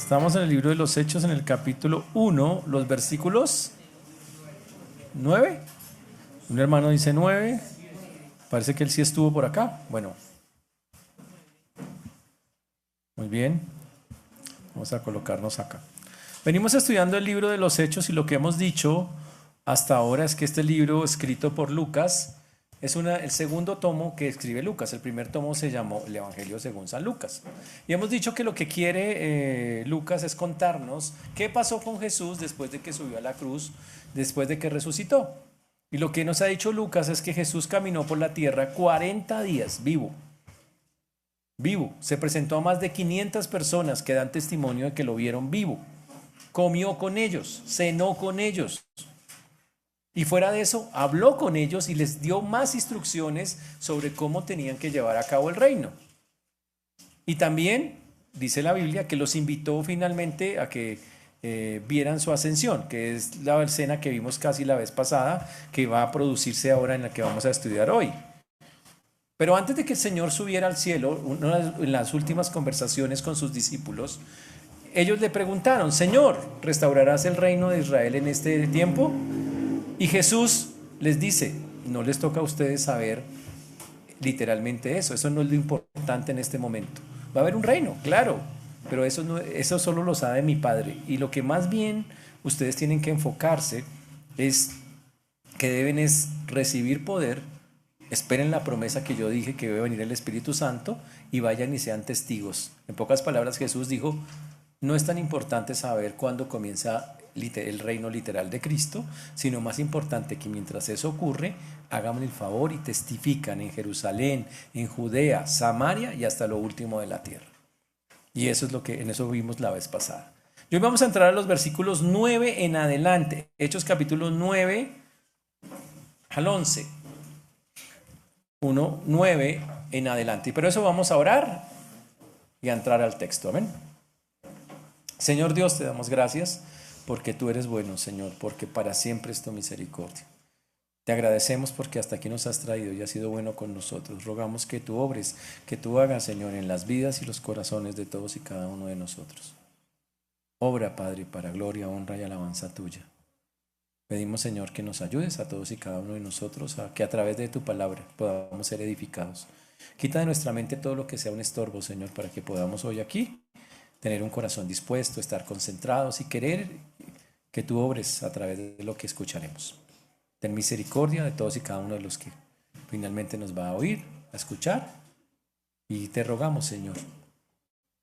Estamos en el libro de los Hechos, en el capítulo 1, los versículos 9. Un hermano dice 9. Parece que él sí estuvo por acá. Bueno, muy bien. Vamos a colocarnos acá. Venimos estudiando el libro de los Hechos y lo que hemos dicho hasta ahora es que este libro escrito por Lucas es el segundo tomo que escribe Lucas. El primer tomo se llamó El Evangelio según San Lucas. Y hemos dicho que lo que quiere Lucas es contarnos qué pasó con Jesús después de que subió a la cruz, después de que resucitó. Y lo que nos ha dicho Lucas es que Jesús caminó por la tierra 40 días vivo. Vivo. Se presentó a más de 500 personas que dan testimonio de que lo vieron vivo. Comió con ellos, cenó con ellos. Y fuera de eso, habló con ellos y les dio más instrucciones sobre cómo tenían que llevar a cabo el reino. Y también dice la Biblia que los invitó finalmente a que vieran su ascensión, que es la escena que vimos casi la vez pasada, que va a producirse ahora en la que vamos a estudiar hoy. Pero antes de que el Señor subiera al cielo, en las últimas conversaciones con sus discípulos, ellos le preguntaron: Señor, ¿restaurarás el reino de Israel en este tiempo? Y Jesús les dice: no les toca a ustedes saber literalmente eso no es lo importante en este momento. Va a haber un reino, claro, pero eso solo lo sabe mi Padre. Y lo que más bien ustedes tienen que enfocarse es que deben es recibir poder, esperen la promesa que yo dije que debe venir el Espíritu Santo y vayan y sean testigos. En pocas palabras, Jesús dijo: no es tan importante saber cuándo comienza el reino literal de Cristo, sino más importante que mientras eso ocurre, hagan el favor y testifican en Jerusalén, en Judea, Samaria y hasta lo último de la tierra. Y eso es lo que en eso vimos la vez pasada. Y hoy vamos a entrar a los versículos 9 en adelante. Hechos capítulo 9 al 11. 1, 9 en adelante. Pero eso vamos a orar y a entrar al texto. Amén. Señor Dios, te damos gracias porque tú eres bueno, Señor, porque para siempre es tu misericordia. Te agradecemos porque hasta aquí nos has traído y has sido bueno con nosotros. Rogamos que tú obres, que tú hagas, Señor, en las vidas y los corazones de todos y cada uno de nosotros. Obra, Padre, para gloria, honra y alabanza tuya. Pedimos, Señor, que nos ayudes a todos y cada uno de nosotros a que a través de tu palabra podamos ser edificados. Quita de nuestra mente todo lo que sea un estorbo, Señor, para que podamos hoy aquí tener un corazón dispuesto, estar concentrados y querer que tú obres a través de lo que escucharemos. Ten misericordia de todos y cada uno de los que finalmente nos va a oír, a escuchar. Y te rogamos, Señor,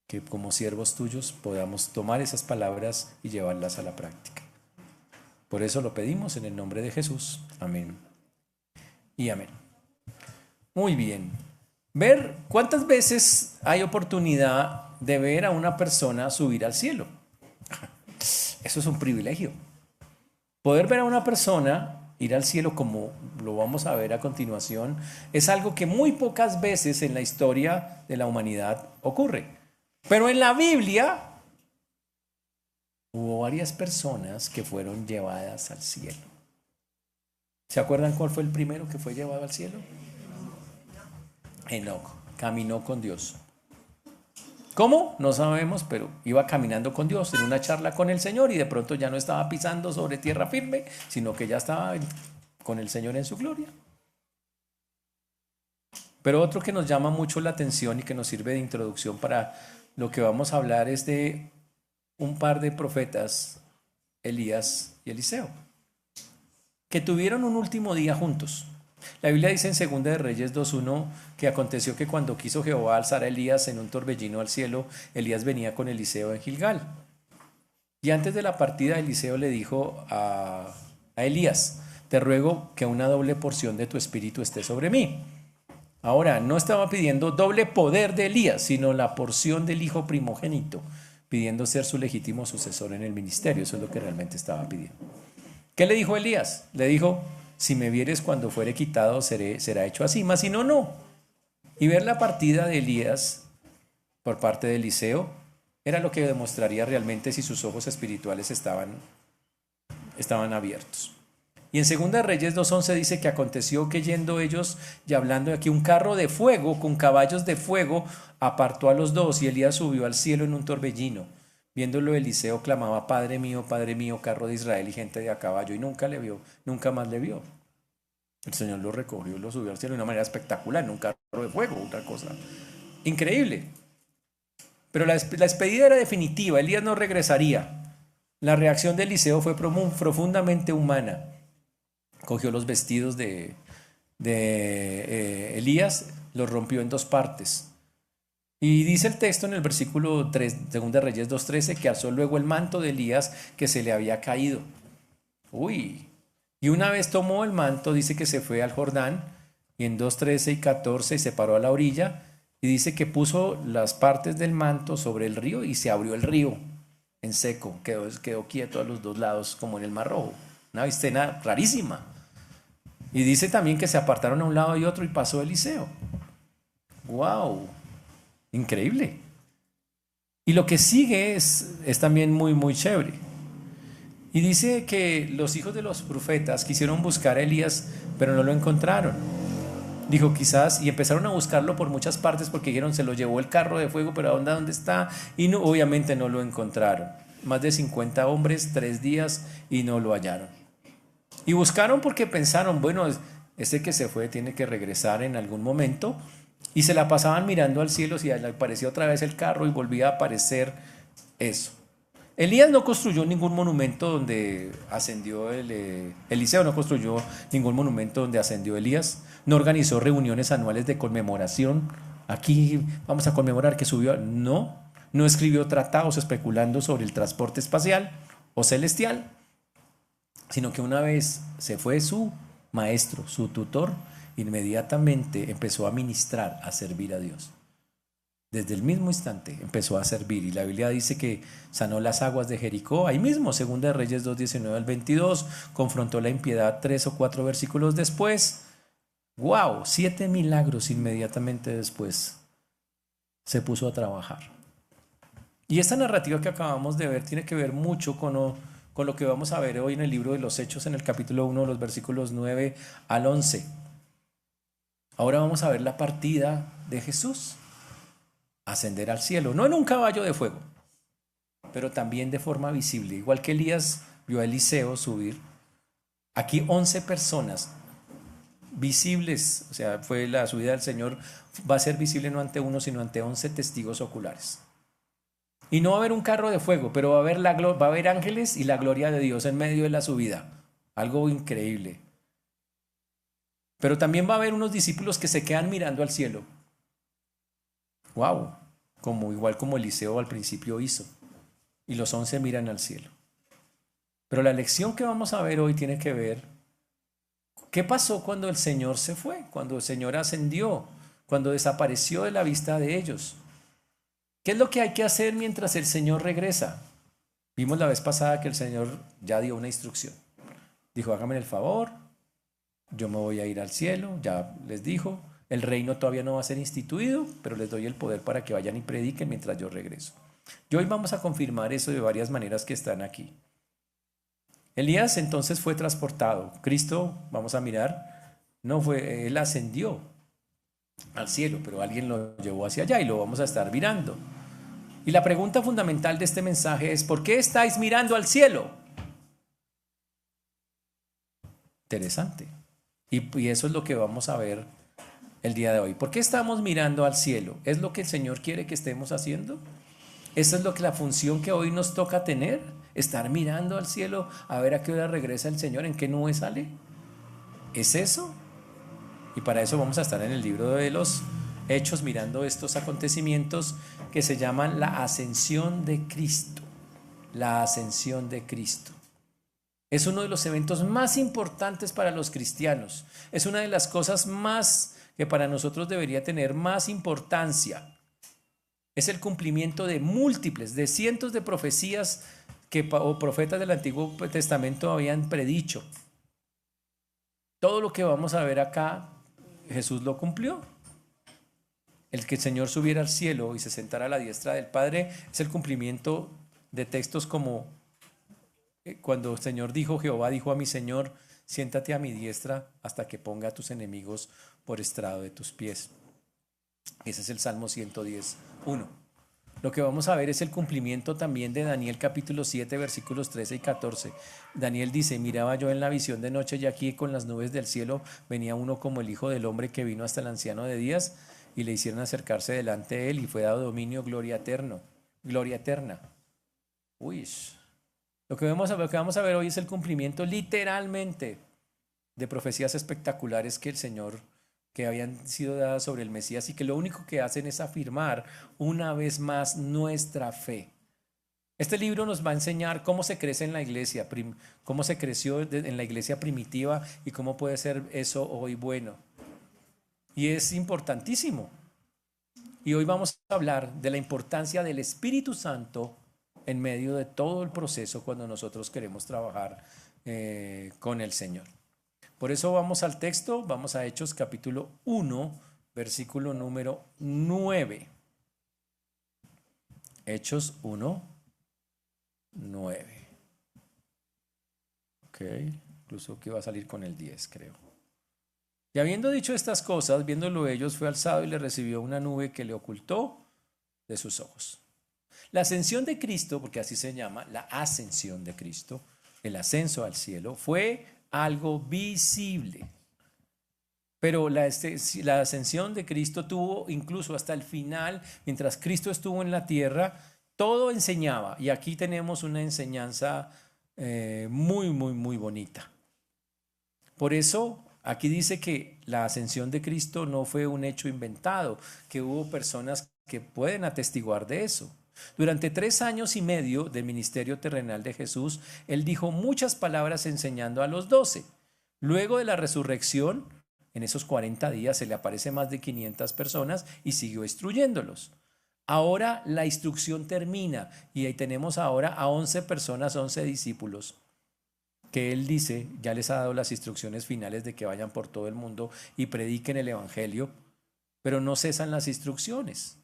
que como siervos tuyos podamos tomar esas palabras y llevarlas a la práctica. Por eso lo pedimos en el nombre de Jesús. Amén y amén. Muy bien. Ver cuántas veces hay oportunidad de ver a una persona subir al cielo. Eso es un privilegio. Poder ver a una persona ir al cielo, como lo vamos a ver a continuación, es algo que muy pocas veces en la historia de la humanidad ocurre. Pero en la Biblia hubo varias personas que fueron llevadas al cielo. ¿Se acuerdan cuál fue el primero que fue llevado al cielo? Enoc. Caminó con Dios. ¿Cómo? No sabemos, pero iba caminando con Dios en una charla con el Señor y de pronto ya no estaba pisando sobre tierra firme, sino que ya estaba con el Señor en su gloria. Pero otro que nos llama mucho la atención y que nos sirve de introducción para lo que vamos a hablar es de un par de profetas, Elías y Eliseo, que tuvieron un último día juntos. La Biblia dice en 2 de Reyes 2:1 que aconteció que cuando quiso Jehová alzar a Elías en un torbellino al cielo, Elías venía con Eliseo en Gilgal. Y antes de la partida, Eliseo le dijo a Elías: te ruego que una doble porción de tu espíritu esté sobre mí. Ahora, no estaba pidiendo doble poder de Elías, sino la porción del hijo primogénito, pidiendo ser su legítimo sucesor en el ministerio. Eso es lo que realmente estaba pidiendo. ¿Qué le dijo Elías? Le dijo: si me vieres cuando fuere quitado, será hecho así, mas si no, no. Y ver la partida de Elías por parte de Eliseo era lo que demostraría realmente si sus ojos espirituales estaban abiertos. Y en 2 Reyes 2:11 dice que aconteció que yendo ellos y hablando de aquí, un carro de fuego con caballos de fuego apartó a los dos y Elías subió al cielo en un torbellino. Viéndolo Eliseo clamaba, Padre mío, carro de Israel y gente de a caballo, y nunca le vio, nunca más le vio. El Señor lo recogió y lo subió al cielo de una manera espectacular, en un carro de fuego, una cosa increíble. Pero la despedida era definitiva, Elías no regresaría. La reacción de Eliseo fue profundamente humana. Cogió los vestidos de Elías, los rompió en dos partes. Y dice el texto en el versículo 3, 2 de Reyes 2:13, que alzó luego el manto de Elías que se le había caído. Uy. Y una vez tomó el manto, dice que se fue al Jordán, y en 2:13 y 14 se paró a la orilla, y dice que puso las partes del manto sobre el río y se abrió el río en seco, quedó quieto a los dos lados como en el Mar Rojo. Una escena rarísima. Y dice también que se apartaron a un lado y otro y pasó Eliseo. ¡Wow! Increíble. Y lo que sigue es también muy, muy chévere. Y dice que los hijos de los profetas quisieron buscar a Elías, pero no lo encontraron. Dijo quizás, y empezaron a buscarlo por muchas partes porque dijeron, se lo llevó el carro de fuego, pero ¿dónde está? Y no, obviamente no lo encontraron. Más de 50 hombres, 3 días, y no lo hallaron. Y buscaron porque pensaron, bueno, este que se fue tiene que regresar en algún momento. Y se la pasaban mirando al cielo, si aparecía otra vez el carro y volvía a aparecer eso. Elías no construyó ningún monumento donde ascendió Eliseo no construyó ningún monumento donde ascendió Elías, no organizó reuniones anuales de conmemoración. Aquí vamos a conmemorar que subió. No escribió tratados especulando sobre el transporte espacial o celestial, sino que una vez se fue su maestro, su tutor, inmediatamente empezó a ministrar, a servir a Dios. Desde el mismo instante empezó a servir, y la Biblia dice que sanó las aguas de Jericó, ahí mismo, 2 de Reyes 2:19 al 22, confrontó la impiedad 3 o 4 versículos después. ¡Wow! 7 milagros inmediatamente después se puso a trabajar. Y esta narrativa que acabamos de ver tiene que ver mucho con lo que vamos a ver hoy en el libro de los Hechos, en el capítulo 1, los versículos 9 al 11. Ahora vamos a ver la partida de Jesús, ascender al cielo, no en un caballo de fuego, pero también de forma visible. Igual que Elías vio a Eliseo subir, aquí 11 personas visibles, o sea, fue la subida del Señor, va a ser visible no ante uno, sino ante 11 testigos oculares. Y no va a haber un carro de fuego, pero va a haber ángeles y la gloria de Dios en medio de la subida. Algo increíble. Pero también va a haber unos discípulos que se quedan mirando al cielo. ¡Wow! Igual como Eliseo al principio hizo. Y los 11 miran al cielo. Pero la lección que vamos a ver hoy tiene que ver qué pasó cuando el Señor se fue, cuando el Señor ascendió, cuando desapareció de la vista de ellos. ¿Qué es lo que hay que hacer mientras el Señor regresa? Vimos la vez pasada que el Señor ya dio una instrucción. Dijo, háganme el favor, yo me voy a ir al cielo, ya les dijo, el reino todavía no va a ser instituido, pero les doy el poder para que vayan y prediquen mientras yo regreso. Y hoy vamos a confirmar eso de varias maneras que están aquí. Elías entonces fue transportado. Cristo, vamos a mirar, no fue, él ascendió al cielo, pero alguien lo llevó hacia allá y lo vamos a estar mirando. Y la pregunta fundamental de este mensaje es, ¿por qué estáis mirando al cielo? Interesante. Y eso es lo que vamos a ver el día de hoy. ¿Por qué estamos mirando al cielo? ¿Es lo que el Señor quiere que estemos haciendo? ¿Esa es la función que hoy nos toca tener? ¿Estar mirando al cielo a ver a qué hora regresa el Señor? ¿En qué nube sale? ¿Es eso? Y para eso vamos a estar en el libro de los Hechos mirando estos acontecimientos que se llaman la ascensión de Cristo. La ascensión de Cristo. Es uno de los eventos más importantes para los cristianos. Es una de las cosas más que para nosotros debería tener más importancia. Es el cumplimiento de múltiples, de cientos de profecías o profetas del Antiguo Testamento habían predicho. Todo lo que vamos a ver acá, Jesús lo cumplió. El que el Señor subiera al cielo y se sentara a la diestra del Padre es el cumplimiento de textos como cuando el Señor dijo, Jehová dijo a mi Señor, siéntate a mi diestra hasta que ponga a tus enemigos por estrado de tus pies. Ese es el Salmo 110:1. Lo que vamos a ver es el cumplimiento también de Daniel capítulo 7 versículos 13 y 14. Daniel dice, miraba yo en la visión de noche y aquí con las nubes del cielo venía uno como el Hijo del Hombre que vino hasta el anciano de días y le hicieron acercarse delante de él y fue dado dominio, gloria eterna. Uy, lo que vamos a ver hoy es el cumplimiento literalmente de profecías espectaculares que el Señor, que habían sido dadas sobre el Mesías y que lo único que hacen es afirmar una vez más nuestra fe. Este libro nos va a enseñar cómo se crece en la iglesia, cómo se creció en la iglesia primitiva y cómo puede ser eso hoy bueno. Y es importantísimo. Y hoy vamos a hablar de la importancia del Espíritu Santo en medio de todo el proceso cuando nosotros queremos trabajar con el Señor. Por eso vamos al texto, vamos a Hechos capítulo 1, versículo número 9. Hechos 1, 9. Ok, incluso que va a salir con el 10, creo. Y habiendo dicho estas cosas, viéndolo ellos, fue alzado y le recibió una nube que le ocultó de sus ojos. La ascensión de Cristo, porque así se llama, la ascensión de Cristo, el ascenso al cielo, fue algo visible. Pero la ascensión de Cristo tuvo incluso hasta el final, mientras Cristo estuvo en la tierra, todo enseñaba. Y aquí tenemos una enseñanza muy, muy, muy bonita. Por eso aquí dice que la ascensión de Cristo no fue un hecho inventado, que hubo personas que pueden atestiguar de eso. Durante 3 años y medio del ministerio terrenal de Jesús, él dijo muchas palabras enseñando a los 12. Luego de la resurrección, en esos 40 días se le aparece más de 500 personas y siguió instruyéndolos. Ahora la instrucción termina y ahí tenemos ahora a 11 personas, 11 discípulos, que él dice, ya les ha dado las instrucciones finales de que vayan por todo el mundo y prediquen el evangelio, pero no cesan las instrucciones.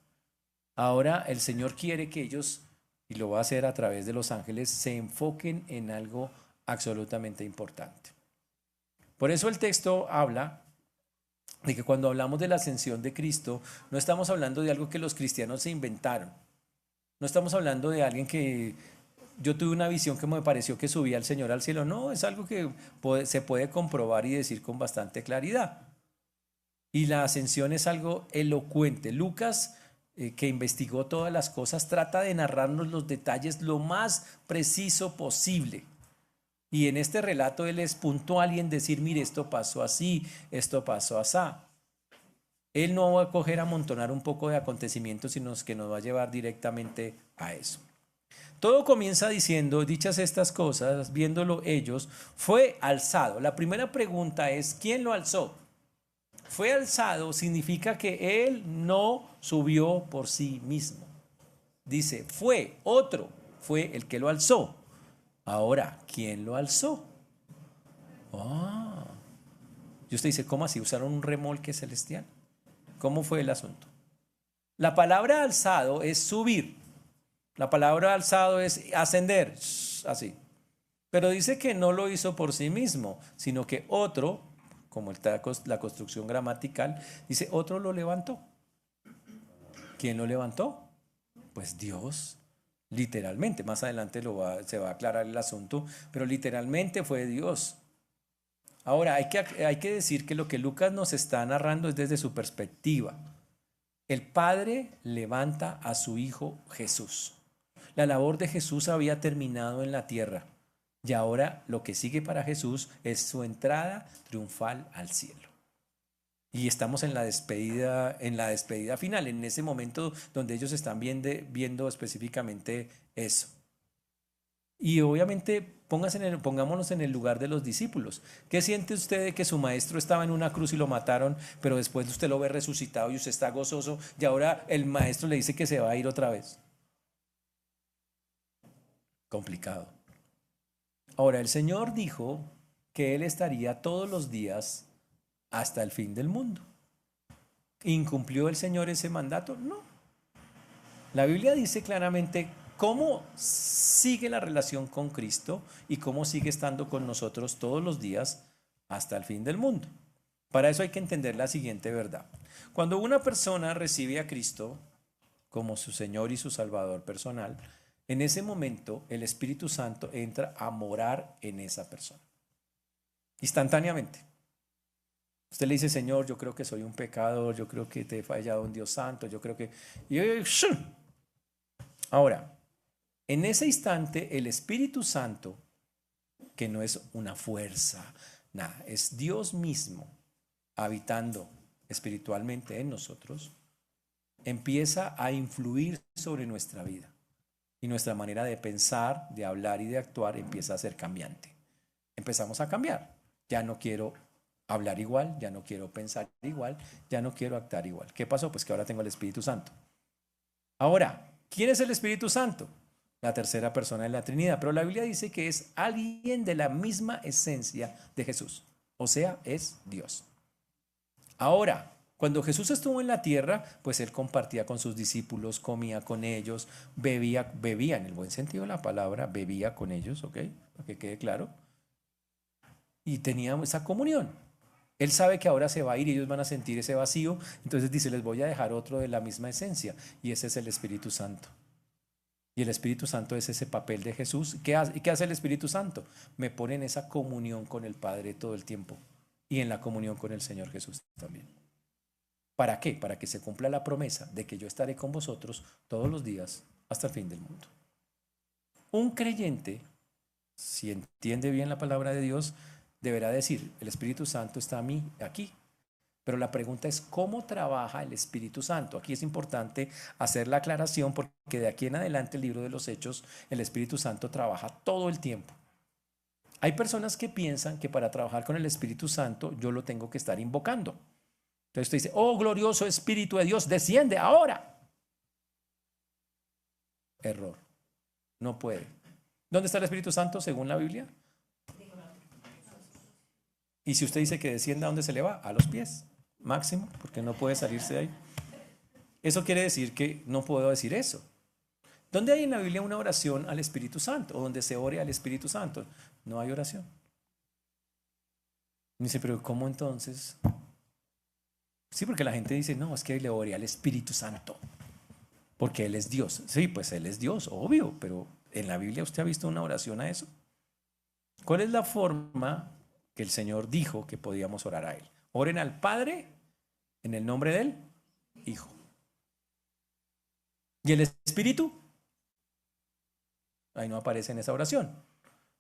Ahora el Señor quiere que ellos, y lo va a hacer a través de los ángeles, se enfoquen en algo absolutamente importante. Por eso el texto habla de que cuando hablamos de la ascensión de Cristo, no estamos hablando de algo que los cristianos se inventaron. No estamos hablando de alguien que yo tuve una visión que me pareció que subía al Señor al cielo. No, es algo que se puede comprobar y decir con bastante claridad. Y la ascensión es algo elocuente. Lucas, que investigó todas las cosas, trata de narrarnos los detalles lo más preciso posible. Y en este relato él es puntual y en decir, mire, esto pasó así, esto pasó así. Él no va a coger a amontonar un poco de acontecimientos, sino que nos va a llevar directamente a eso. Todo comienza diciendo, dichas estas cosas, viéndolo ellos, fue alzado. La primera pregunta es, ¿quién lo alzó? Fue alzado significa que él no subió por sí mismo. Dice, otro fue el que lo alzó. Ahora, ¿quién lo alzó? Y usted dice, ¿cómo así? ¿Usaron un remolque celestial? ¿Cómo fue el asunto? La palabra alzado es subir. La palabra alzado es ascender, así. Pero dice que no lo hizo por sí mismo, sino que otro, como está la construcción gramatical, dice otro lo levantó. ¿Quién lo levantó? Pues Dios, literalmente. Más adelante se va a aclarar el asunto, pero literalmente fue Dios. Ahora, hay que decir que lo que Lucas nos está narrando es desde su perspectiva. El Padre levanta a su Hijo Jesús. La labor de Jesús había terminado en la tierra y ahora lo que sigue para Jesús es su entrada triunfal al cielo. Y estamos en la despedida final, en ese momento donde ellos están viendo específicamente eso. Y obviamente pongámonos en el lugar de los discípulos. ¿Qué siente usted de que su maestro estaba en una cruz y lo mataron, pero después usted lo ve resucitado y usted está gozoso y ahora el maestro le dice que se va a ir otra vez? Complicado. Ahora, el Señor dijo que Él estaría todos los días hasta el fin del mundo. ¿Incumplió el Señor ese mandato? No. La Biblia dice claramente cómo sigue la relación con Cristo y cómo sigue estando con nosotros todos los días hasta el fin del mundo. Para eso hay que entender la siguiente verdad. Cuando una persona recibe a Cristo como su Señor y su Salvador personal, en ese momento el Espíritu Santo entra a morar en esa persona. Instantáneamente. Usted le dice, Señor, yo creo que soy un pecador, yo creo que te he fallado un Dios santo, yo creo que... Ahora, en ese instante el Espíritu Santo, que no es una fuerza, nada, es Dios mismo habitando espiritualmente en nosotros, empieza a influir sobre nuestra vida. Y nuestra manera de pensar, de hablar y de actuar empieza a ser cambiante. Empezamos a cambiar. Ya no quiero hablar igual, ya no quiero pensar igual, ya no quiero actuar igual. ¿Qué pasó? Pues que ahora tengo el Espíritu Santo. Ahora, ¿quién es el Espíritu Santo? La tercera persona de la Trinidad. Pero la Biblia dice que es alguien de la misma esencia de Jesús. O sea, es Dios. Ahora, cuando Jesús estuvo en la tierra, pues él compartía con sus discípulos, comía con ellos, bebía en el buen sentido de la palabra, bebía con ellos, ¿ok? Para que quede claro. Y tenía esa comunión. Él sabe que ahora se va a ir y ellos van a sentir ese vacío, entonces dice, les voy a dejar otro de la misma esencia, y ese es el Espíritu Santo. Y el Espíritu Santo es ese papel de Jesús. ¿Qué hace el Espíritu Santo? Me pone en esa comunión con el Padre todo el tiempo y en la comunión con el Señor Jesús también. ¿Para qué? Para que se cumpla la promesa de que yo estaré con vosotros todos los días hasta el fin del mundo. Un creyente, si entiende bien la palabra de Dios, deberá decir, el Espíritu Santo está a mí aquí. Pero la pregunta es, ¿cómo trabaja el Espíritu Santo? Aquí es importante hacer la aclaración porque de aquí en adelante el libro de los Hechos, el Espíritu Santo trabaja todo el tiempo. Hay personas que piensan que para trabajar con el Espíritu Santo yo lo tengo que estar invocando. Entonces usted dice, oh glorioso Espíritu de Dios, desciende ahora. Error. No puede. ¿Dónde está el Espíritu Santo según la Biblia? Y si usted dice que descienda, ¿a dónde se le va? A los pies, máximo, porque no puede salirse de ahí. Eso quiere decir que no puedo decir eso. ¿Dónde hay en la Biblia una oración al Espíritu Santo o donde se ore al Espíritu Santo? No hay oración. Y dice, pero ¿cómo entonces? Sí, porque la gente dice, no, es que le oré al Espíritu Santo, porque Él es Dios. Sí, pues Él es Dios, obvio, pero ¿en la Biblia usted ha visto una oración a eso? ¿Cuál es la forma que el Señor dijo que podíamos orar a Él? Oren al Padre en el nombre del Hijo. ¿Y el Espíritu? Ahí no aparece en esa oración.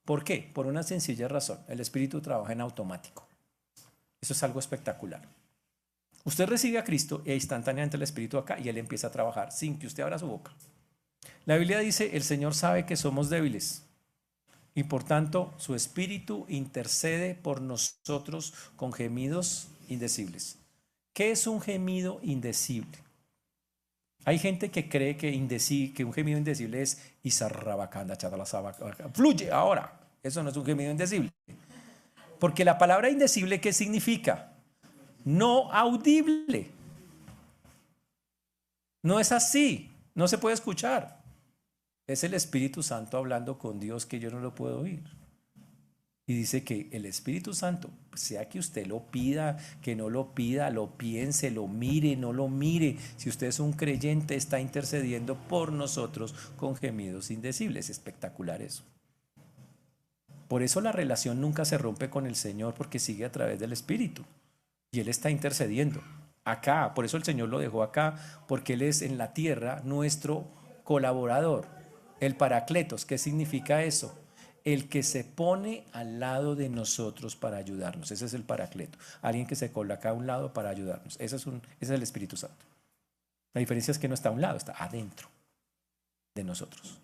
¿Por qué? Por una sencilla razón. El Espíritu trabaja en automático. Eso es algo espectacular. Usted recibe a Cristo e instantáneamente el Espíritu acá y Él empieza a trabajar sin que usted abra su boca. La Biblia dice, el Señor sabe que somos débiles y por tanto su Espíritu intercede por nosotros con gemidos indecibles. ¿Qué es un gemido indecible? Hay gente que cree que un gemido indecible es Isarrabacanda, fluye ahora. Eso no es un gemido indecible. Porque la palabra indecible, ¿qué significa? No audible. No es así. No se puede escuchar. Es el Espíritu Santo hablando con Dios que yo no lo puedo oír. Y dice que el Espíritu Santo, sea que usted lo pida, que no lo pida, lo piense, lo mire, no lo mire. Si usted es un creyente, está intercediendo por nosotros con gemidos indecibles. Espectacular eso. Por eso la relación nunca se rompe con el Señor, porque sigue a través del Espíritu. Y Él está intercediendo. Acá, por eso el Señor lo dejó acá, porque Él es en la tierra nuestro colaborador. El Paracletos, ¿qué significa eso? El que se pone al lado de nosotros para ayudarnos. Ese es el Paracleto. Alguien que se coloca a un lado para ayudarnos. Ese es el Espíritu Santo. La diferencia es que no está a un lado, está adentro de nosotros.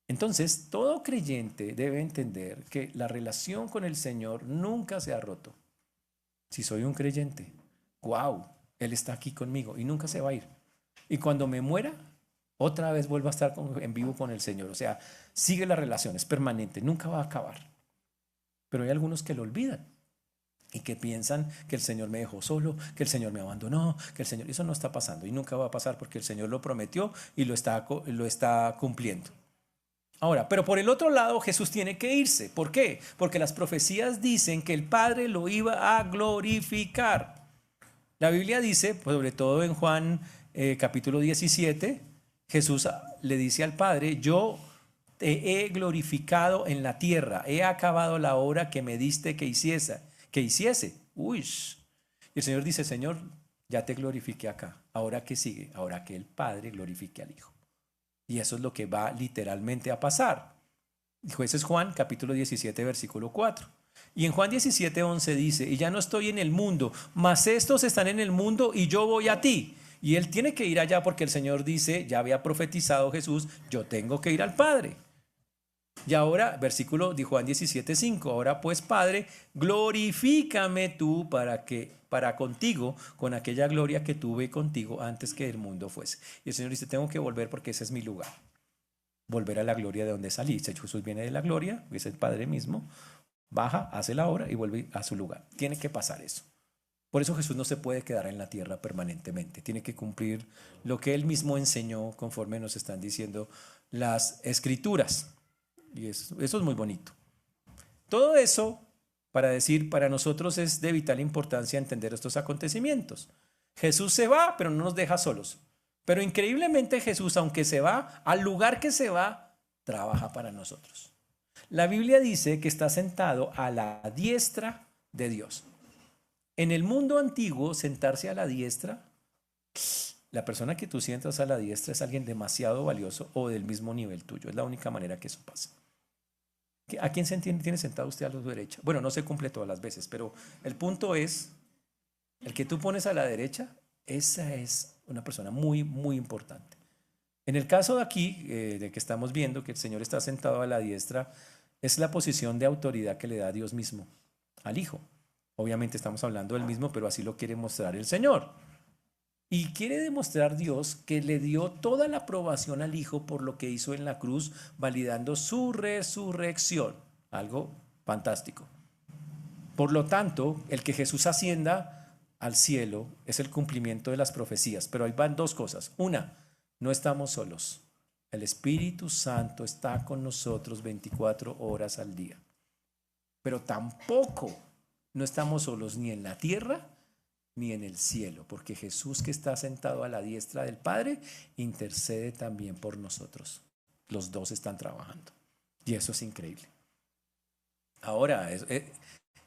Entonces, todo creyente debe entender que la relación con el Señor nunca se ha roto. Si soy un creyente, wow, Él está aquí conmigo y nunca se va a ir. Y cuando me muera, otra vez vuelvo a estar en vivo con el Señor. O sea, sigue la relación, es permanente, nunca va a acabar. Pero hay algunos que lo olvidan y que piensan que el Señor me dejó solo, que el Señor me abandonó, que el Señor... Eso no está pasando y nunca va a pasar porque el Señor lo prometió y lo está cumpliendo. Ahora, pero por el otro lado, Jesús tiene que irse. ¿Por qué? Porque las profecías dicen que el Padre lo iba a glorificar. La Biblia dice, pues sobre todo en Juan capítulo 17, Jesús le dice al Padre, yo te he glorificado en la tierra, he acabado la obra que me diste que hiciese. Uy. Y el Señor dice, Señor, ya te glorifiqué acá. ¿Ahora qué sigue? Ahora que el Padre glorifique al Hijo. Y eso es lo que va literalmente a pasar. Ese es Juan capítulo 17, versículo 4. Y en Juan 17, 11 dice, y ya no estoy en el mundo, mas estos están en el mundo y yo voy a ti. Y él tiene que ir allá porque el Señor dice, ya había profetizado Jesús, yo tengo que ir al Padre. Y ahora, versículo de Juan 17, 5, ahora pues Padre, glorifícame tú para contigo, con aquella gloria que tuve contigo antes que el mundo fuese. Y el Señor dice, tengo que volver porque ese es mi lugar. Volver a la gloria de donde salí. Jesús viene de la gloria, es el Padre mismo, baja, hace la obra y vuelve a su lugar. Tiene que pasar eso. Por eso Jesús no se puede quedar en la tierra permanentemente. Tiene que cumplir lo que él mismo enseñó conforme nos están diciendo las escrituras. Y eso es muy bonito. Todo eso para decir, para nosotros es de vital importancia entender estos acontecimientos. Jesús se va, pero no nos deja solos. Pero increíblemente Jesús, aunque se va, al lugar que se va, trabaja para nosotros. La Biblia dice que está sentado a la diestra de Dios. En el mundo antiguo, sentarse a la diestra, la persona que tú sientas a la diestra es alguien demasiado valioso o del mismo nivel tuyo. Es la única manera que eso pasa. ¿A quién tiene sentado usted a la derecha? Bueno, no se cumple todas las veces, pero el punto es, el que tú pones a la derecha, esa es una persona muy, muy importante. En el caso de aquí, de que estamos viendo que el Señor está sentado a la diestra, es la posición de autoridad que le da Dios mismo al Hijo. Obviamente estamos hablando del mismo, pero así lo quiere mostrar el Señor. Y quiere demostrar Dios que le dio toda la aprobación al Hijo por lo que hizo en la cruz, validando su resurrección. Algo fantástico. Por lo tanto, el que Jesús ascienda al cielo es el cumplimiento de las profecías. Pero ahí van dos cosas. Una, no estamos solos. El Espíritu Santo está con nosotros 24 horas al día. Pero tampoco no estamos solos ni en la tierra ni en el cielo, porque Jesús, que está sentado a la diestra del Padre, intercede también por nosotros. Los dos están trabajando y eso es increíble. Ahora,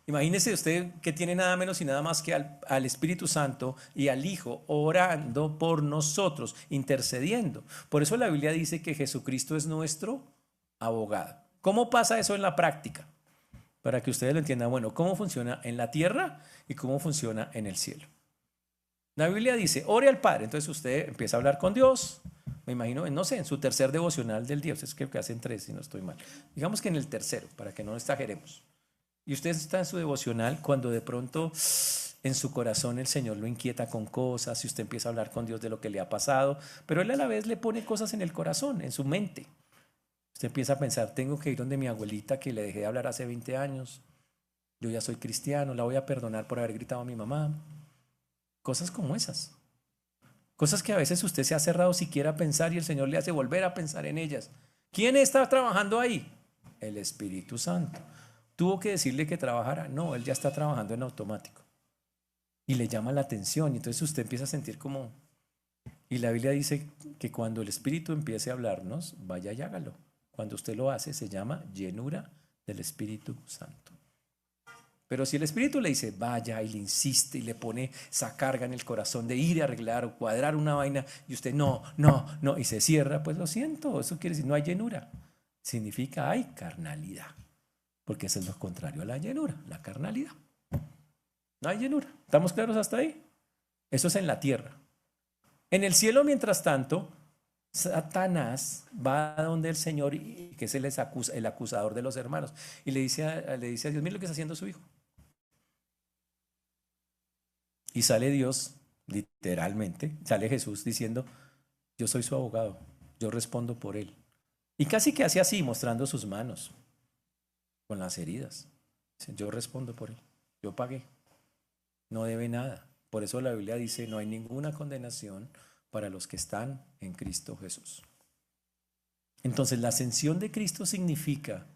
imagínese usted que tiene nada menos y nada más que al Espíritu Santo y al Hijo orando por nosotros, intercediendo. Por eso la Biblia dice que Jesucristo es nuestro abogado. ¿Cómo pasa eso en la práctica? Para que ustedes lo entiendan, bueno, cómo funciona en la tierra y cómo funciona en el cielo. La Biblia dice, ore al Padre. Entonces usted empieza a hablar con Dios, me imagino, no sé, en su tercer devocional del Dios, es que hacen 3 si no estoy mal. Digamos que en el tercero, para que no exageremos. Y usted está en su devocional cuando de pronto en su corazón el Señor lo inquieta con cosas y usted empieza a hablar con Dios de lo que le ha pasado, pero Él a la vez le pone cosas en el corazón, en su mente. Usted empieza a pensar, tengo que ir donde mi abuelita que le dejé de hablar hace 20 años. Yo ya soy cristiano, la voy a perdonar por haber gritado a mi mamá. Cosas como esas. Cosas que a veces usted se ha cerrado siquiera a pensar y el Señor le hace volver a pensar en ellas. ¿Quién está trabajando ahí? El Espíritu Santo. ¿Tuvo que decirle que trabajara? No, Él ya está trabajando en automático. Y le llama la atención y entonces usted empieza a sentir como... Y la Biblia dice que cuando el Espíritu empiece a hablarnos, vaya y hágalo. Cuando usted lo hace, se llama llenura del Espíritu Santo. Pero si el Espíritu le dice, vaya, y le insiste y le pone esa carga en el corazón de ir a arreglar o cuadrar una vaina, y usted no, y se cierra, pues lo siento, eso quiere decir, no hay llenura. Significa hay carnalidad, porque eso es lo contrario a la llenura, la carnalidad. No hay llenura. ¿Estamos claros hasta ahí? Eso es en la tierra. En el cielo, mientras tanto, Satanás va a donde el Señor, que es el acusador de los hermanos, y le dice a Dios, mira lo que está haciendo su hijo. Y sale Dios, literalmente, sale Jesús diciendo, yo soy su abogado, yo respondo por él. Y casi que hace así, mostrando sus manos, con las heridas. Yo respondo por él, yo pagué, no debe nada. Por eso la Biblia dice, no hay ninguna condenación para los que están en Cristo Jesús. Entonces la ascensión de Cristo significa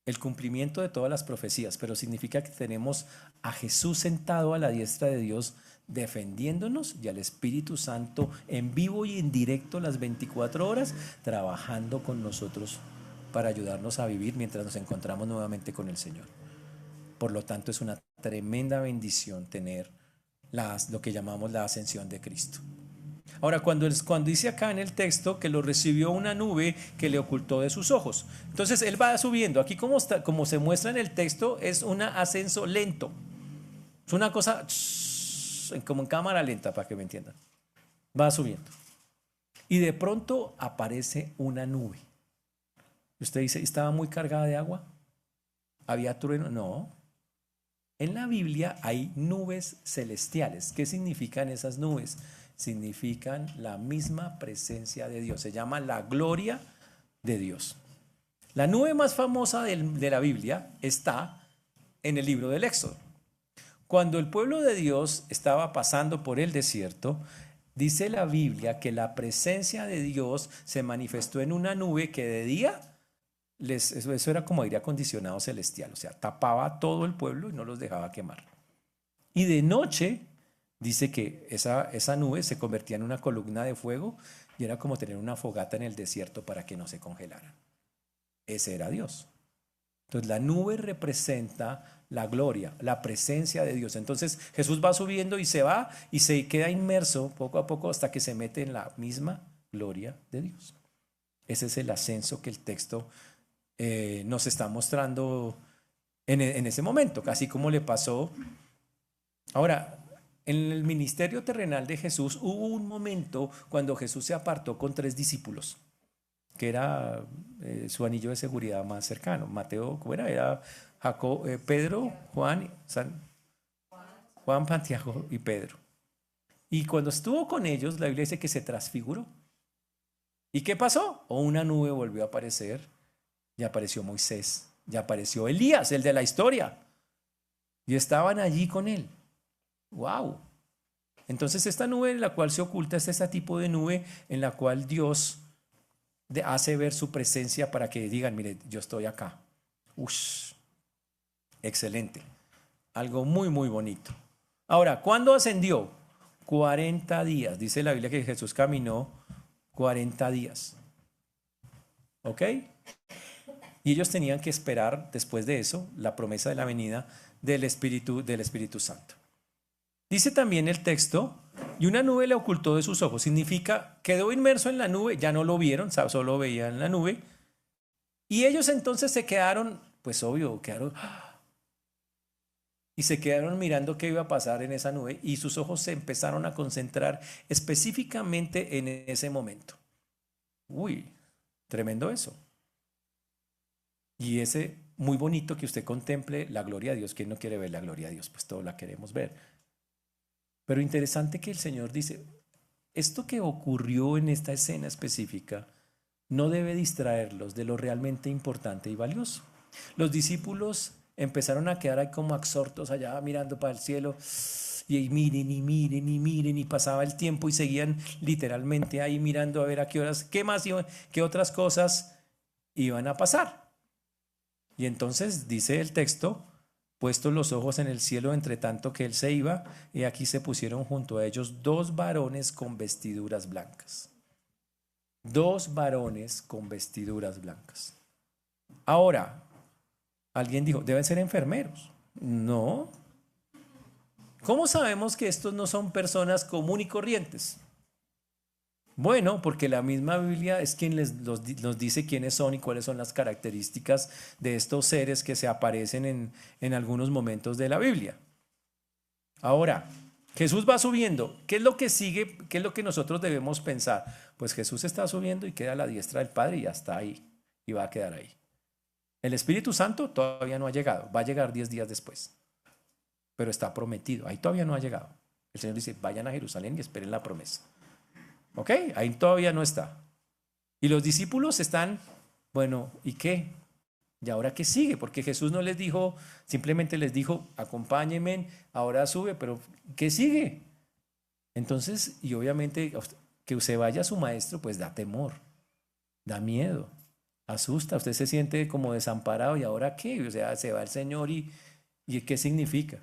el cumplimiento de todas las profecías, pero significa que tenemos a Jesús sentado a la diestra de Dios defendiéndonos y al Espíritu Santo en vivo y en directo las 24 horas trabajando con nosotros para ayudarnos a vivir mientras nos encontramos nuevamente con el Señor. Por lo tanto, es una tremenda bendición tener lo que llamamos la ascensión de Cristo. Ahora, cuando dice acá en el texto que lo recibió una nube que le ocultó de sus ojos. Entonces, él va subiendo. Aquí como se muestra en el texto, es un ascenso lento. Es una cosa como en cámara lenta, para que me entiendan. Va subiendo. Y de pronto aparece una nube. Usted dice, ¿estaba muy cargada de agua? ¿Había trueno? No. En la Biblia hay nubes celestiales. ¿Qué significan esas nubes? Significan la misma presencia de Dios. Se llama la gloria de Dios. La nube más famosa de la Biblia está en el libro del Éxodo. Cuando el pueblo de Dios estaba pasando por el desierto, dice la Biblia que la presencia de Dios se manifestó en una nube que de día eso era como aire acondicionado celestial, o sea, tapaba a todo el pueblo y no los dejaba quemar. Y de noche dice que esa nube se convertía en una columna de fuego y era como tener una fogata en el desierto para que no se congelaran. Ese era Dios. Entonces la nube representa la gloria, la presencia de Dios. Entonces Jesús va subiendo y se va y se queda inmerso poco a poco hasta que se mete en la misma gloria de Dios. Ese es el ascenso que el texto nos está mostrando en ese momento, casi como le pasó. Ahora, en el ministerio terrenal de Jesús hubo un momento cuando Jesús se apartó con 3 discípulos, que era su anillo de seguridad más cercano. Mateo, ¿cómo era? Era Jacob, Pedro, Juan, Juan, Santiago y Pedro. Y cuando estuvo con ellos, la Biblia dice que se transfiguró. ¿Y qué pasó? O una nube volvió a aparecer. Ya apareció Moisés, ya apareció Elías, el de la historia. Y estaban allí con él. ¡Wow! Entonces esta nube en la cual se oculta es este tipo de nube en la cual Dios hace ver su presencia para que digan, mire, yo estoy acá. ¡Ush! Excelente. Algo muy, muy bonito. Ahora, ¿cuándo ascendió? 40 días. Dice la Biblia que Jesús caminó 40 días. ¿Ok? Y ellos tenían que esperar después de eso la promesa de la venida del Espíritu Santo. Dice también el texto, y una nube le ocultó de sus ojos. Significa, quedó inmerso en la nube, ya no lo vieron, solo veían la nube. Y ellos entonces se quedaron, pues obvio, y se quedaron mirando qué iba a pasar en esa nube y sus ojos se empezaron a concentrar específicamente en ese momento. Uy, tremendo eso. Y ese muy bonito que usted contemple la gloria de Dios. ¿Quién no quiere ver la gloria de Dios? Pues todos la queremos ver. Pero interesante que el Señor dice, esto que ocurrió en esta escena específica no debe distraerlos de lo realmente importante y valioso. Los discípulos empezaron a quedar ahí como absortos allá mirando para el cielo y miren y miren y miren y pasaba el tiempo y seguían literalmente ahí mirando a ver a qué horas, qué más, qué otras cosas iban a pasar. Y entonces dice el texto, puestos los ojos en el cielo entre tanto que él se iba, y aquí se pusieron junto a ellos 2 varones con vestiduras blancas. 2 varones con vestiduras blancas. Ahora, alguien dijo, deben ser enfermeros. No. ¿Cómo sabemos que estos no son personas comunes y corrientes? Bueno, porque la misma Biblia es quien nos dice quiénes son y cuáles son las características de estos seres que se aparecen en algunos momentos de la Biblia. Ahora, Jesús va subiendo. ¿Qué es lo que sigue? ¿Qué es lo que nosotros debemos pensar? Pues Jesús está subiendo y queda a la diestra del Padre y ya está ahí. Y va a quedar ahí. El Espíritu Santo todavía no ha llegado. Va a llegar 10 días después. Pero está prometido. Ahí todavía no ha llegado. El Señor dice, vayan a Jerusalén y esperen la promesa. ¿Ok? Ahí todavía no está. Y los discípulos están, bueno, ¿y qué? ¿Y ahora qué sigue? Porque Jesús no les dijo, simplemente les dijo, acompáñenme, ahora sube, pero ¿qué sigue? Entonces, y obviamente que usted vaya a su maestro, pues da temor, da miedo. asusta, usted se siente como desamparado y ahora qué, o sea, se va el Señor y ¿qué significa?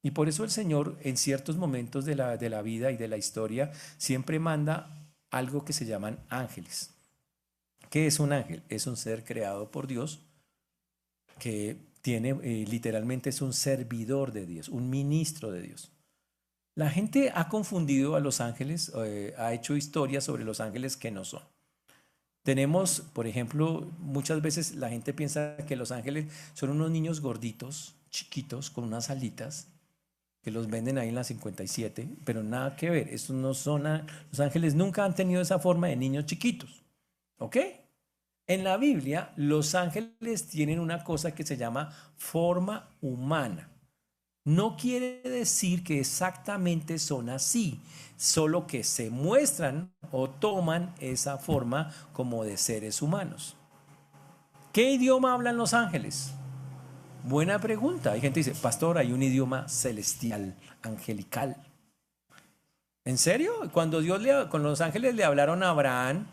Y por eso el Señor en ciertos momentos de la vida y de la historia siempre manda algo que se llaman ángeles. ¿Qué es un ángel? Es un ser creado por Dios que tiene, literalmente es un servidor de Dios, un ministro de Dios. La gente ha confundido a los ángeles, ha hecho historias sobre los ángeles que no son. Tenemos, por ejemplo, muchas veces la gente piensa que los ángeles son unos niños gorditos, chiquitos, con unas alitas, que los venden ahí en la 57, pero nada que ver. Estos no son, los ángeles nunca han tenido esa forma de niños chiquitos. ¿Ok? En la Biblia, los ángeles tienen una cosa que se llama forma humana. No quiere decir que exactamente son así, solo que se muestran o toman esa forma como de seres humanos. ¿Qué idioma hablan los ángeles? Buena pregunta. Hay gente que dice, pastor, hay un idioma celestial, angelical. ¿En serio? Con los ángeles le hablaron a Abraham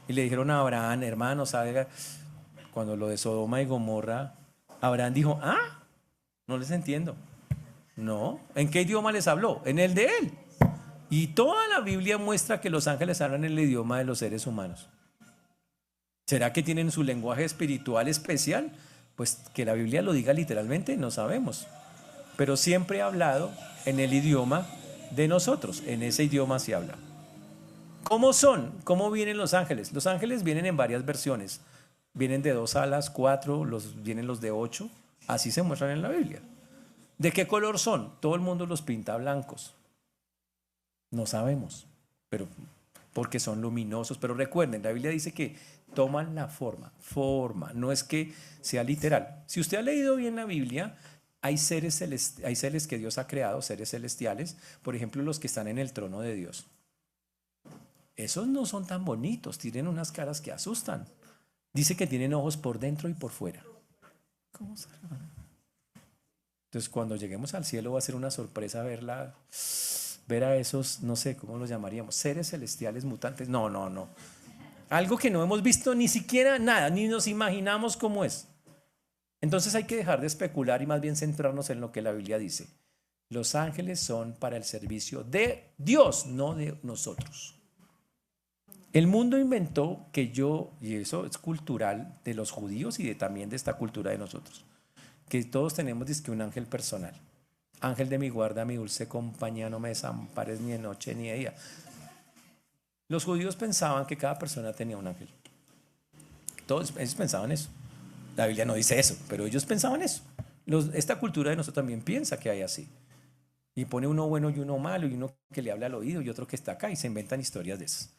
y le dijeron a Abraham, hermano, ¿sabe? Cuando lo de Sodoma y Gomorra, Abraham dijo, no les entiendo. No, ¿en qué idioma les habló? En el de él. Y toda la Biblia muestra que los ángeles hablan el idioma de los seres humanos. ¿Será que tienen su lenguaje espiritual especial? Pues que la Biblia lo diga literalmente, no sabemos. Pero siempre ha hablado en el idioma de nosotros, en ese idioma se habla. ¿Cómo son? ¿Cómo vienen los ángeles? Los ángeles vienen en varias versiones. Vienen de 2 alas, 4, vienen los de 8. Así se muestran en la Biblia. ¿De qué color son? Todo el mundo los pinta blancos. No sabemos, pero porque son luminosos. Pero recuerden, la Biblia dice que toman la forma, no es que sea literal. Si usted ha leído bien la Biblia, hay seres que Dios ha creado, seres celestiales, por ejemplo, los que están en el trono de Dios. Esos no son tan bonitos, tienen unas caras que asustan. Dice que tienen ojos por dentro y por fuera. ¿Cómo será? Entonces, cuando lleguemos al cielo va a ser una sorpresa ver a esos, no sé, ¿cómo los llamaríamos? Seres celestiales mutantes. No, no, no. Algo que no hemos visto ni siquiera nada, ni nos imaginamos cómo es. Entonces hay que dejar de especular y más bien centrarnos en lo que la Biblia dice. Los ángeles son para el servicio de Dios, no de nosotros. El mundo inventó y eso es cultural de los judíos y también de esta cultura de nosotros, que todos tenemos dizque un ángel personal. Ángel de mi guarda, mi dulce compañía, no me desampares ni de noche ni de día. Los judíos pensaban que cada persona tenía un ángel. Todos ellos pensaban eso. La Biblia no dice eso, pero ellos pensaban eso. Esta cultura de nosotros también piensa que hay así. Y pone uno bueno y uno malo, y uno que le habla al oído y otro que está acá, y se inventan historias de esas.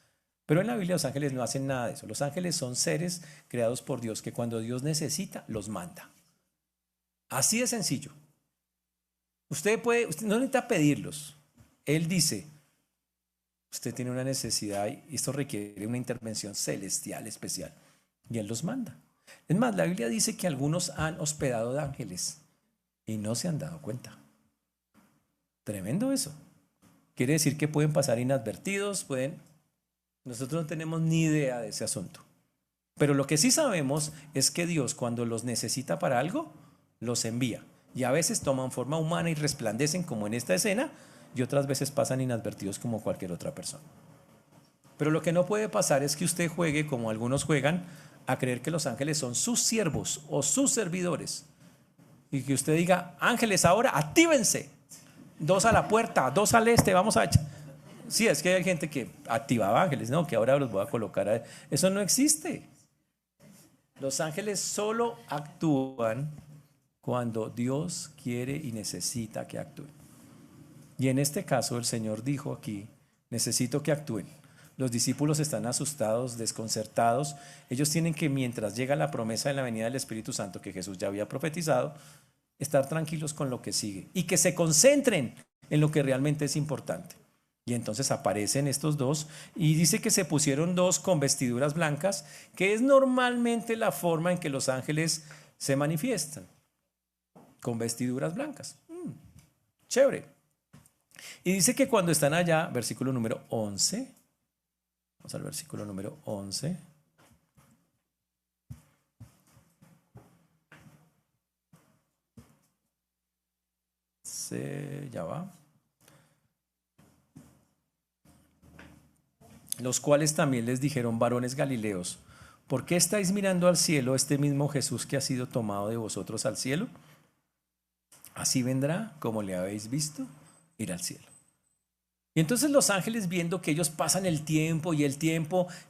Pero en la Biblia los ángeles no hacen nada de eso. Los ángeles son seres creados por Dios que cuando Dios necesita, los manda. Así de sencillo. Usted no necesita pedirlos. Él dice, usted tiene una necesidad y esto requiere una intervención celestial especial. Y Él los manda. Es más, la Biblia dice que algunos han hospedado de ángeles y no se han dado cuenta. Tremendo eso. Quiere decir que pueden pasar inadvertidos, Nosotros no tenemos ni idea de ese asunto. Pero lo que sí sabemos es que Dios, cuando los necesita para algo, los envía. Y a veces toman forma humana y resplandecen como en esta escena, y otras veces pasan inadvertidos como cualquier otra persona. Pero lo que no puede pasar es que usted juegue, como algunos juegan, a creer que los ángeles son sus siervos o sus servidores. Y que usted diga, ángeles, ahora actívense. 2 a la puerta, 2 al este, vamos a echar. Sí, es que hay gente que activaba ángeles, no, que ahora los voy a colocar. Eso no existe. Los ángeles solo actúan cuando Dios quiere y necesita que actúen. Y en este caso el Señor dijo aquí, necesito que actúen. Los discípulos están asustados, desconcertados. Ellos tienen que, mientras llega la promesa de la venida del Espíritu Santo que Jesús ya había profetizado, estar tranquilos con lo que sigue y que se concentren en lo que realmente es importante. Y entonces aparecen estos dos y dice que se pusieron 2 con vestiduras blancas, que es normalmente la forma en que los ángeles se manifiestan, con vestiduras blancas. Chévere. Y dice que cuando están allá, versículo número 11, vamos al versículo número 11, ya va. Los cuales también les dijeron: varones Galileos, ¿por qué estáis mirando al cielo? Este mismo Jesús que ha sido tomado de vosotros al cielo, así vendrá como le habéis visto ir al cielo. Y entonces los ángeles, viendo que ellos pasan el tiempo y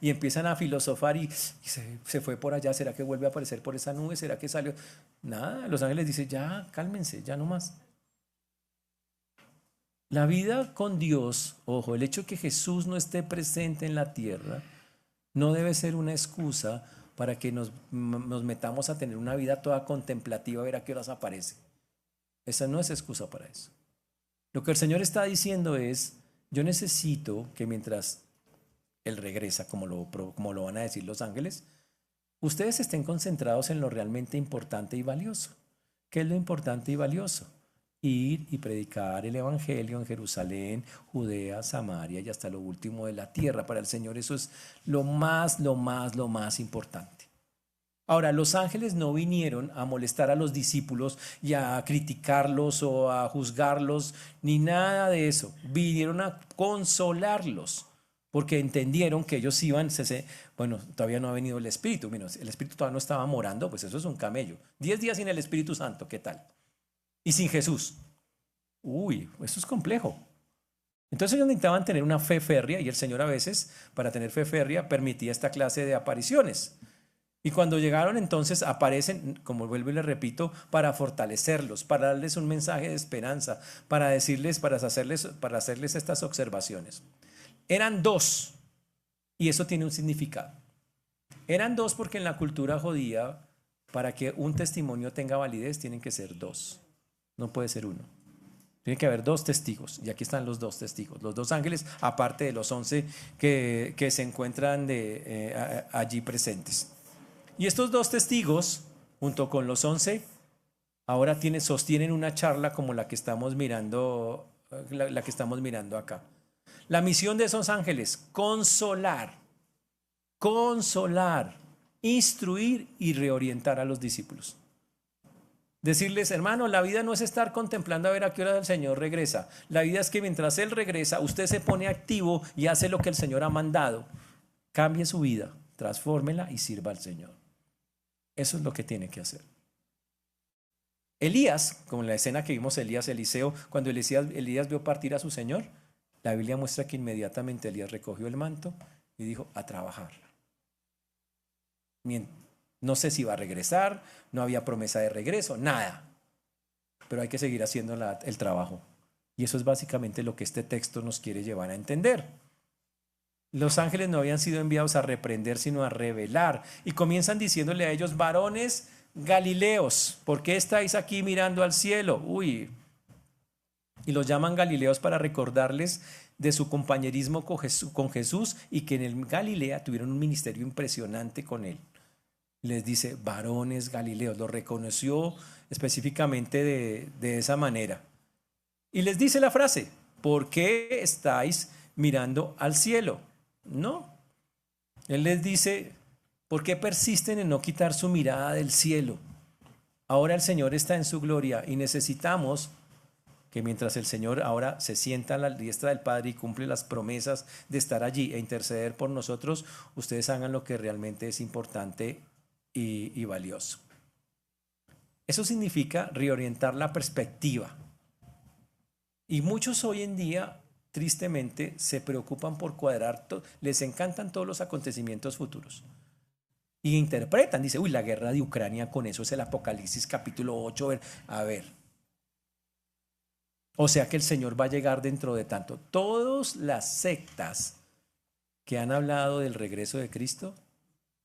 empiezan a filosofar y se fue por allá, ¿será que vuelve a aparecer por esa nube? ¿Será que salió? Nada, los ángeles dicen: ya, cálmense, ya no más. La vida con Dios, ojo, el hecho de que Jesús no esté presente en la tierra no debe ser una excusa para que nos metamos a tener una vida toda contemplativa, a ver a qué horas aparece. Esa no es excusa para eso. Lo que el Señor está diciendo es: yo necesito que mientras Él regresa, como lo van a decir los ángeles, ustedes estén concentrados en lo realmente importante y valioso. ¿Qué es lo importante y valioso? Ir y predicar el evangelio en Jerusalén, Judea, Samaria y hasta lo último de la tierra. Para el Señor eso es lo más importante. Ahora, los ángeles no vinieron a molestar a los discípulos y a criticarlos o a juzgarlos, ni nada de eso. Vinieron a consolarlos, porque entendieron que ellos iban, bueno, todavía no ha venido el Espíritu. Mira, el Espíritu todavía no estaba morando, pues eso es un camello. 10 días sin el Espíritu Santo, ¿qué tal? Y sin Jesús. Uy, eso es complejo. Entonces ellos necesitaban tener una fe férrea, y el Señor a veces, para tener fe férrea, permitía esta clase de apariciones. Y cuando llegaron, entonces aparecen, como vuelvo y les repito, para fortalecerlos, para darles un mensaje de esperanza, para decirles, para hacerles estas observaciones. Eran dos, y eso tiene un significado. Eran dos porque en la cultura judía, para que un testimonio tenga validez, tienen que ser dos. No puede ser uno. Tiene que haber dos testigos, y aquí están los dos testigos, los dos ángeles, aparte de los 11 que se encuentran allí presentes. Y estos dos testigos, junto con los 11, ahora sostienen una charla como la que estamos mirando, la que estamos mirando acá. La misión de esos ángeles: consolar, instruir y reorientar a los discípulos. Decirles: hermano, la vida no es estar contemplando a ver a qué hora el Señor regresa. La vida es que mientras Él regresa, usted se pone activo y hace lo que el Señor ha mandado. Cambie su vida, transfórmela y sirva al Señor. Eso es lo que tiene que hacer. Elías, como en la escena que vimos Eliseo, cuando Elías vio partir a su Señor, la Biblia muestra que inmediatamente Elías recogió el manto y dijo: a trabajar. No sé si va a regresar, no había promesa de regreso, nada. Pero hay que seguir haciendo el trabajo. Y eso es básicamente lo que este texto nos quiere llevar a entender. Los ángeles no habían sido enviados a reprender, sino a revelar. Y comienzan diciéndole a ellos: varones Galileos, ¿por qué estáis aquí mirando al cielo? Uy. Y los llaman Galileos para recordarles de su compañerismo con Jesús y que en el Galilea tuvieron un ministerio impresionante con él. Les dice: varones Galileos, lo reconoció específicamente de esa manera. Y les dice la frase: ¿por qué estáis mirando al cielo? No. Él les dice: ¿por qué persisten en no quitar su mirada del cielo? Ahora el Señor está en su gloria y necesitamos que mientras el Señor ahora se sienta a la diestra del Padre y cumple las promesas de estar allí e interceder por nosotros, ustedes hagan lo que realmente es importante y valioso. Eso significa reorientar la perspectiva. Y muchos hoy en día, tristemente, se preocupan por cuadrar, les encantan todos los acontecimientos futuros. Y interpretan, dice: uy, la guerra de Ucrania, con eso es el Apocalipsis capítulo 8. A ver. O sea que el Señor va a llegar dentro de tanto. Todas las sectas que han hablado del regreso de Cristo,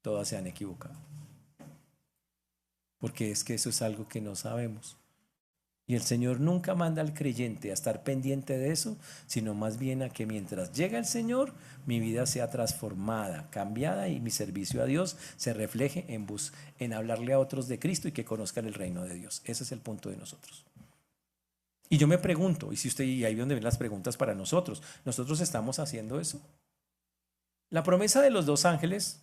todas se han equivocado. Porque es que eso es algo que no sabemos. Y el Señor nunca manda al creyente a estar pendiente de eso, sino más bien a que mientras llega el Señor, mi vida sea transformada, cambiada, y mi servicio a Dios se refleje en hablarle a otros de Cristo y que conozcan el reino de Dios. Ese es el punto de nosotros. Y yo me pregunto, y ahí es donde ven las preguntas para nosotros, ¿nosotros estamos haciendo eso? La promesa de los dos ángeles,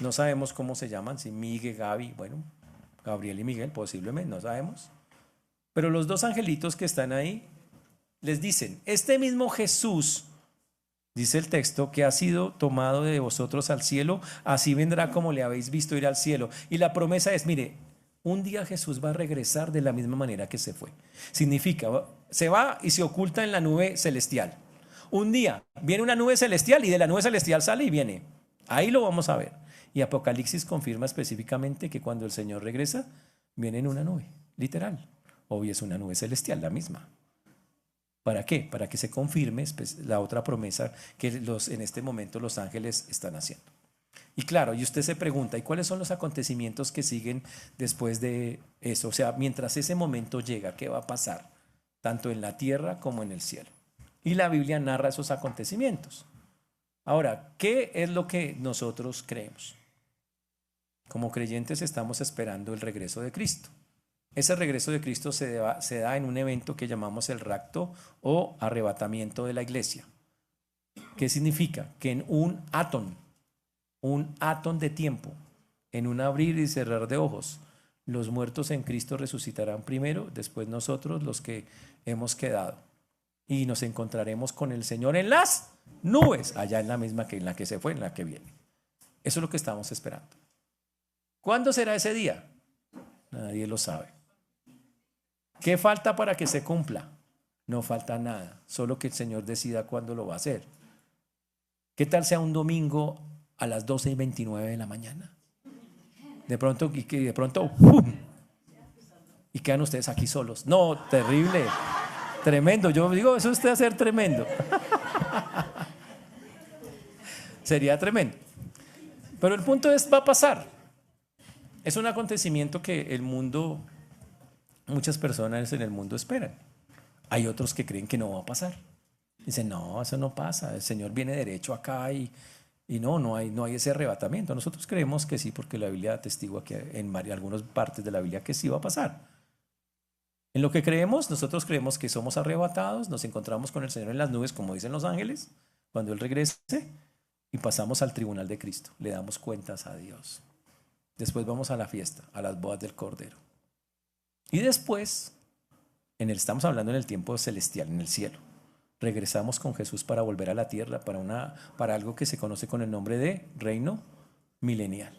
no sabemos cómo se llaman, si Miguel, Gaby, bueno, Gabriel y Miguel, posiblemente, no sabemos. Pero los dos angelitos que están ahí les dicen, este mismo Jesús, dice el texto, que ha sido tomado de vosotros al cielo, así vendrá como le habéis visto ir al cielo. Y la promesa es, mire, un día Jesús va a regresar de la misma manera que se fue. Significa, se va y se oculta en la nube celestial. Un día viene una nube celestial y de la nube celestial sale y viene. Ahí lo vamos a ver. Y Apocalipsis confirma específicamente que cuando el Señor regresa, viene en una nube, literal. Hoy es una nube celestial, la misma. ¿Para qué? Para que se confirme la otra promesa que en este momento los ángeles están haciendo. Y claro, y usted se pregunta, ¿y cuáles son los acontecimientos que siguen después de eso? O sea, mientras ese momento llega, ¿qué va a pasar? Tanto en la tierra como en el cielo. Y la Biblia narra esos acontecimientos. Ahora, ¿qué es lo que nosotros creemos? Como creyentes estamos esperando el regreso de Cristo. Ese regreso de Cristo se da en un evento que llamamos el rapto o arrebatamiento de la iglesia. ¿Qué significa? Que en un átomo de tiempo, en un abrir y cerrar de ojos, los muertos en Cristo resucitarán primero, después nosotros los que hemos quedado. Y nos encontraremos con el Señor en las nubes, allá en la misma que en la que se fue, en la que viene. Eso es lo que estamos esperando. ¿Cuándo será ese día? Nadie lo sabe. ¿Qué falta para que se cumpla? No falta nada, solo que el Señor decida cuándo lo va a hacer. ¿Qué tal sea un domingo a las 12:29 de la mañana? De pronto, ¡pum! Y quedan ustedes aquí solos. No, terrible, tremendo. Yo digo, eso usted va a ser tremendo. Sería tremendo. Pero el punto es, va a pasar. Es un acontecimiento que el mundo, muchas personas en el mundo esperan. Hay otros que creen que no va a pasar. Dicen, no, eso no pasa. El Señor viene derecho acá y no hay ese arrebatamiento. Nosotros creemos que sí, porque la Biblia atestigua que en algunas partes de la Biblia que sí va a pasar. En lo que creemos, nosotros creemos que somos arrebatados, nos encontramos con el Señor en las nubes, como dicen los ángeles, cuando Él regrese, y pasamos al tribunal de Cristo. Le damos cuentas a Dios. Después vamos a la fiesta, a las bodas del Cordero. Y después, estamos hablando en el tiempo celestial, en el cielo. Regresamos con Jesús para volver a la tierra, para algo que se conoce con el nombre de reino milenial.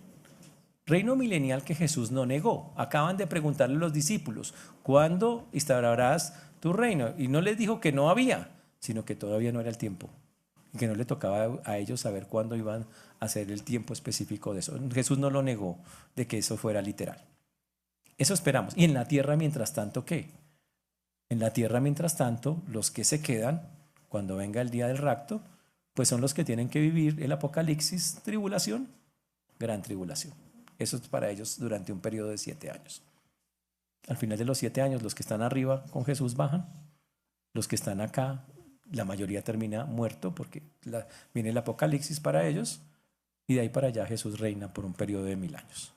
Reino milenial que Jesús no negó. Acaban de preguntarle a los discípulos, ¿cuándo instaurarás tu reino? Y no les dijo que no había, sino que todavía no era el tiempo. Y que no le tocaba a ellos saber cuándo iban a ser el tiempo específico de eso. Jesús no lo negó de que eso fuera literal. Eso esperamos. Y en la tierra, mientras tanto, ¿qué? En la tierra, mientras tanto, los que se quedan, cuando venga el día del rapto, pues son los que tienen que vivir el Apocalipsis, tribulación, gran tribulación. Eso es para ellos durante un periodo de 7 años. Al final de los 7 años, los que están arriba con Jesús bajan, los que están acá, la mayoría termina muerto porque viene el Apocalipsis para ellos y de ahí para allá Jesús reina por un periodo de 1000 años.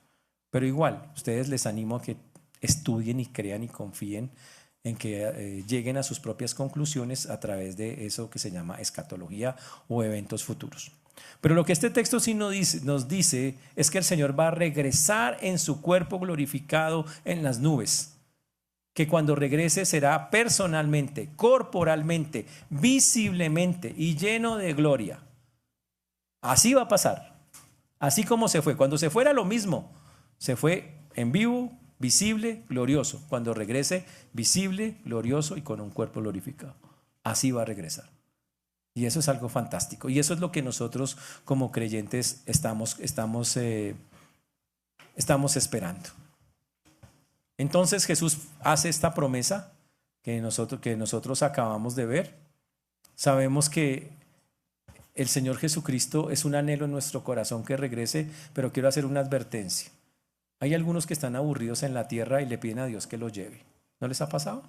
Pero igual, ustedes les animo a que estudien y crean y confíen en que lleguen a sus propias conclusiones a través de eso que se llama escatología o eventos futuros. Pero lo que este texto sí nos dice es que el Señor va a regresar en su cuerpo glorificado en las nubes, que cuando regrese será personalmente, corporalmente, visiblemente y lleno de gloria. Así va a pasar, así como se fue. Cuando se fuera lo mismo, se fue en vivo, visible, glorioso. Cuando regrese, visible, glorioso y con un cuerpo glorificado. Así va a regresar. Y eso es algo fantástico. Y eso es lo que nosotros como creyentes estamos esperando. Entonces Jesús hace esta promesa que nosotros acabamos de ver. Sabemos que el Señor Jesucristo es un anhelo en nuestro corazón que regrese, pero quiero hacer una advertencia. Hay algunos que están aburridos en la tierra y le piden a Dios que los lleve. ¿No les ha pasado?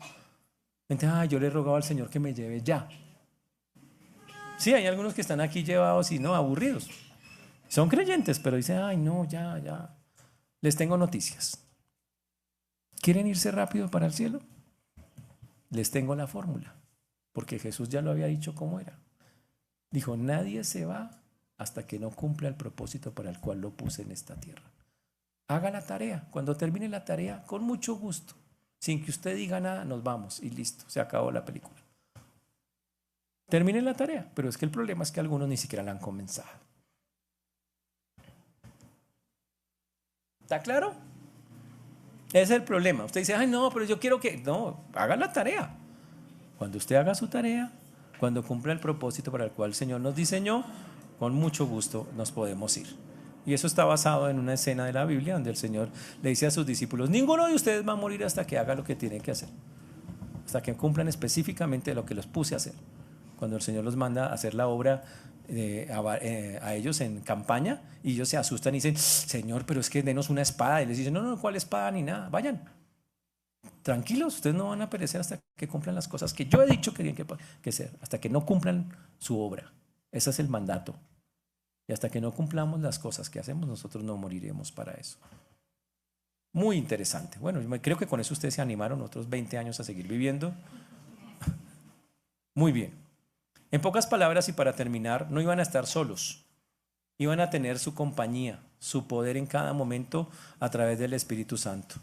Entonces, yo le he rogado al Señor que me lleve ya. Sí, hay algunos que están aquí llevados y no, aburridos. Son creyentes, pero dicen, ay no, ya. Les tengo noticias. ¿Quieren irse rápido para el cielo? Les tengo la fórmula, porque Jesús ya lo había dicho cómo era. Dijo, nadie se va hasta que no cumpla el propósito para el cual lo puse en esta tierra. Haga la tarea. Cuando termine la tarea, con mucho gusto. Sin que usted diga nada, nos vamos y listo, se acabó la película. Termine la tarea, pero es que el problema es que algunos ni siquiera la han comenzado. ¿Está claro? Ese es el problema. Usted dice, ay no, pero yo quiero que... No, haga la tarea. Cuando usted haga su tarea, cuando cumpla el propósito para el cual el Señor nos diseñó, con mucho gusto nos podemos ir. Y eso está basado en una escena de la Biblia donde el Señor le dice a sus discípulos, ninguno de ustedes va a morir hasta que haga lo que tiene que hacer, hasta que cumplan específicamente lo que los puse a hacer. Cuando el Señor los manda a hacer la obra a ellos en campaña, y ellos se asustan y dicen, Señor, pero es que denos una espada. Y les dicen, no, no, ¿cuál espada ni nada? Vayan, tranquilos, ustedes no van a perecer hasta que cumplan las cosas que yo he dicho que tienen que hacer, hasta que no cumplan su obra. Ese es el mandato. Y hasta que no cumplamos las cosas que hacemos, nosotros no moriremos para eso. Muy interesante. Bueno, creo que con eso ustedes se animaron otros 20 años a seguir viviendo. Muy bien. En pocas palabras y para terminar, no iban a estar solos. Iban a tener su compañía, su poder en cada momento a través del Espíritu Santo.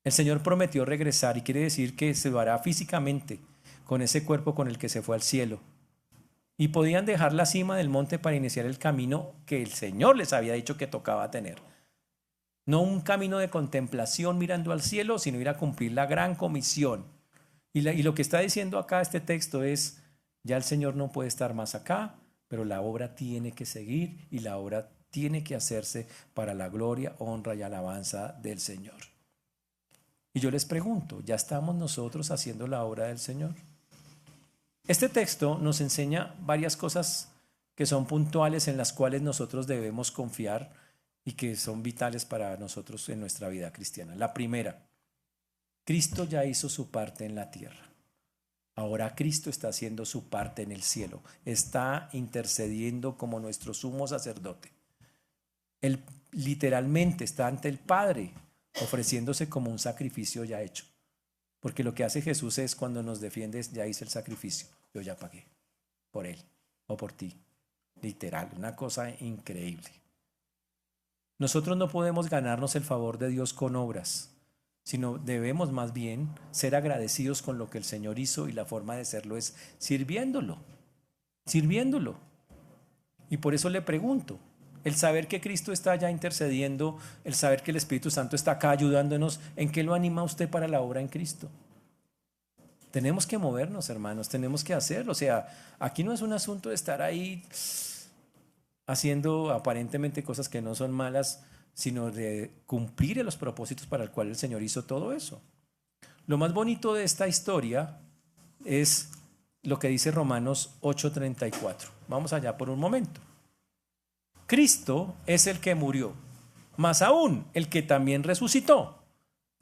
El Señor prometió regresar y quiere decir que se lo hará físicamente con ese cuerpo con el que se fue al cielo. Y podían dejar la cima del monte para iniciar el camino que el Señor les había dicho que tocaba tener. No un camino de contemplación mirando al cielo, sino ir a cumplir la gran comisión. Y lo que está diciendo acá este texto es, ya el Señor no puede estar más acá, pero la obra tiene que seguir y la obra tiene que hacerse para la gloria, honra y alabanza del Señor. Y yo les pregunto, ¿ya estamos nosotros haciendo la obra del Señor? Este texto nos enseña varias cosas que son puntuales en las cuales nosotros debemos confiar y que son vitales para nosotros en nuestra vida cristiana. La primera, Cristo ya hizo su parte en la tierra. Ahora Cristo está haciendo su parte en el cielo. Está intercediendo como nuestro sumo sacerdote. Él literalmente está ante el Padre, ofreciéndose como un sacrificio ya hecho. Porque lo que hace Jesús es cuando nos defiende, ya hice el sacrificio, yo ya pagué por él o por ti. Literal, una cosa increíble. Nosotros no podemos ganarnos el favor de Dios con obras, sino debemos más bien ser agradecidos con lo que el Señor hizo, y la forma de serlo es sirviéndolo. Y por eso le pregunto, el saber que Cristo está ya intercediendo, el saber que el Espíritu Santo está acá ayudándonos, ¿en qué lo anima usted para la obra en Cristo? Tenemos que movernos, hermanos, tenemos que hacerlo. O sea, aquí no es un asunto de estar ahí haciendo aparentemente cosas que no son malas, sino de cumplir los propósitos para el cual el Señor hizo todo eso. Lo más bonito de esta historia es lo que dice Romanos 8:34. Vamos allá por un momento. Cristo es el que murió, más aún el que también resucitó,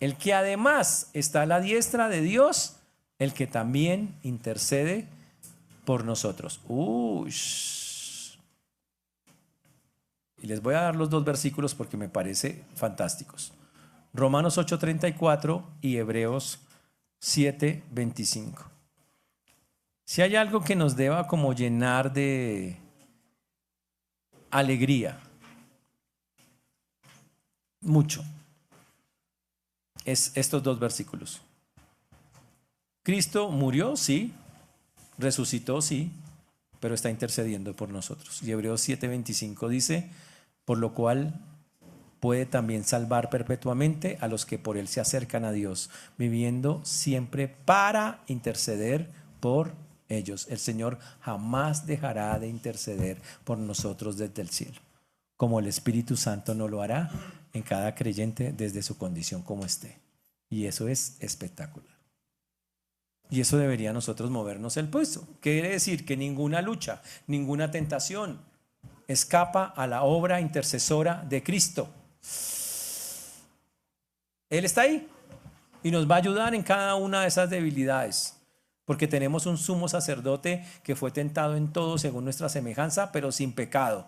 el que además está a la diestra de Dios, el que también intercede por nosotros. Y les voy a dar los dos versículos porque me parece fantásticos. Romanos 8:34 y Hebreos 7:25. Si hay algo que nos deba como llenar de alegría, mucho, es estos dos versículos. Cristo murió, sí, resucitó, sí, pero está intercediendo por nosotros. Y Hebreos 7:25 dice, por lo cual puede también salvar perpetuamente a los que por él se acercan a Dios, viviendo siempre para interceder por ellos. El Señor jamás dejará de interceder por nosotros desde el cielo, como el Espíritu Santo no lo hará en cada creyente desde su condición como esté. Y eso es espectacular. Y eso debería nosotros movernos el pulso. Quiere decir que ninguna lucha, ninguna tentación escapa a la obra intercesora de Cristo. Él está ahí y nos va a ayudar en cada una de esas debilidades, porque tenemos un sumo sacerdote que fue tentado en todo según nuestra semejanza, pero sin pecado.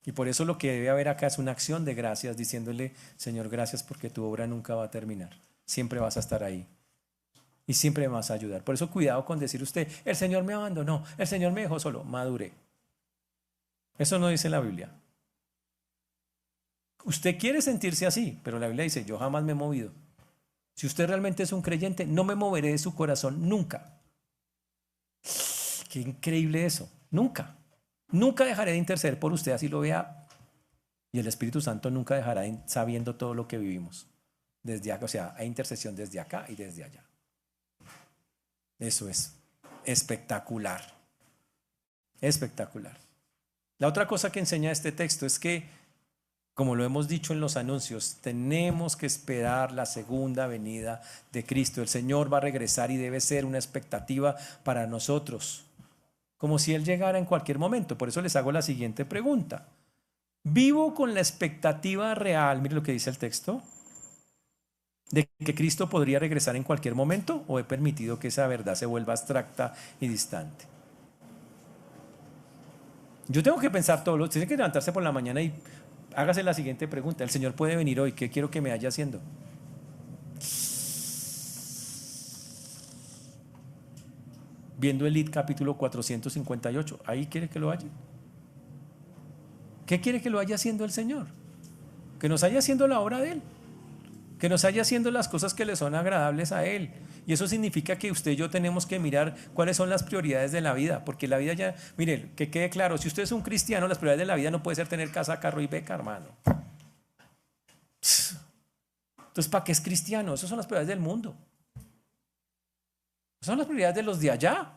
Y por eso lo que debe haber acá es una acción de gracias, diciéndole, Señor, gracias porque tu obra nunca va a terminar. Siempre vas a estar ahí y siempre me vas a ayudar. Por eso cuidado con decir usted, el Señor me abandonó, el Señor me dejó solo. Madure. Eso no dice la Biblia. Usted quiere sentirse así, pero la Biblia dice, yo jamás me he movido. Si usted realmente es un creyente, no me moveré de su corazón nunca. Qué increíble eso. Nunca. Nunca dejaré de interceder por usted, así lo vea. Y el Espíritu Santo nunca dejará de sabiendo todo lo que vivimos. Desde acá, o sea, hay intercesión desde acá y desde allá. Eso es espectacular. Espectacular. La otra cosa que enseña este texto es que, como lo hemos dicho en los anuncios, tenemos que esperar la segunda venida de Cristo. El Señor va a regresar y debe ser una expectativa para nosotros, como si Él llegara en cualquier momento. Por eso les hago la siguiente pregunta. ¿Vivo con la expectativa real, mire lo que dice el texto, de que Cristo podría regresar en cualquier momento, o he permitido que esa verdad se vuelva abstracta y distante? Yo tengo que pensar todo, tiene que levantarse por la mañana y hágase la siguiente pregunta. El Señor puede venir hoy, ¿qué quiero que me haya haciendo? Viendo el capítulo 458, ahí quiere que lo haya. ¿Qué quiere que lo haya haciendo el Señor? Que nos haya haciendo la obra de Él, que nos haya haciendo las cosas que le son agradables a Él. Y eso significa que usted y yo tenemos que mirar cuáles son las prioridades de la vida, porque la vida ya, mire, que quede claro, si usted es un cristiano, las prioridades de la vida no puede ser tener casa, carro y beca, hermano. Entonces, ¿para qué es cristiano? Esas son las prioridades del mundo. Esas son las prioridades de los de allá.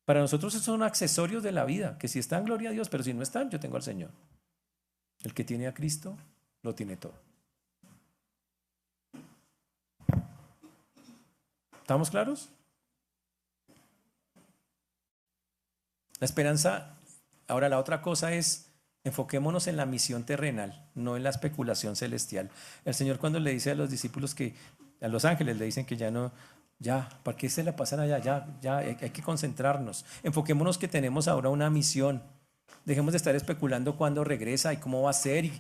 Para nosotros esos son accesorios de la vida, que si están, gloria a Dios, pero si no están, yo tengo al Señor. El que tiene a Cristo, lo tiene todo. ¿Estamos claros? La esperanza, ahora la otra cosa es, enfoquémonos en la misión terrenal, no en la especulación celestial. El Señor cuando le dice a los discípulos que, a los ángeles le dicen que ya no, ya, ¿para qué se la pasan allá? Ya, hay que concentrarnos. Enfoquémonos que tenemos ahora una misión. Dejemos de estar especulando cuándo regresa y cómo va a ser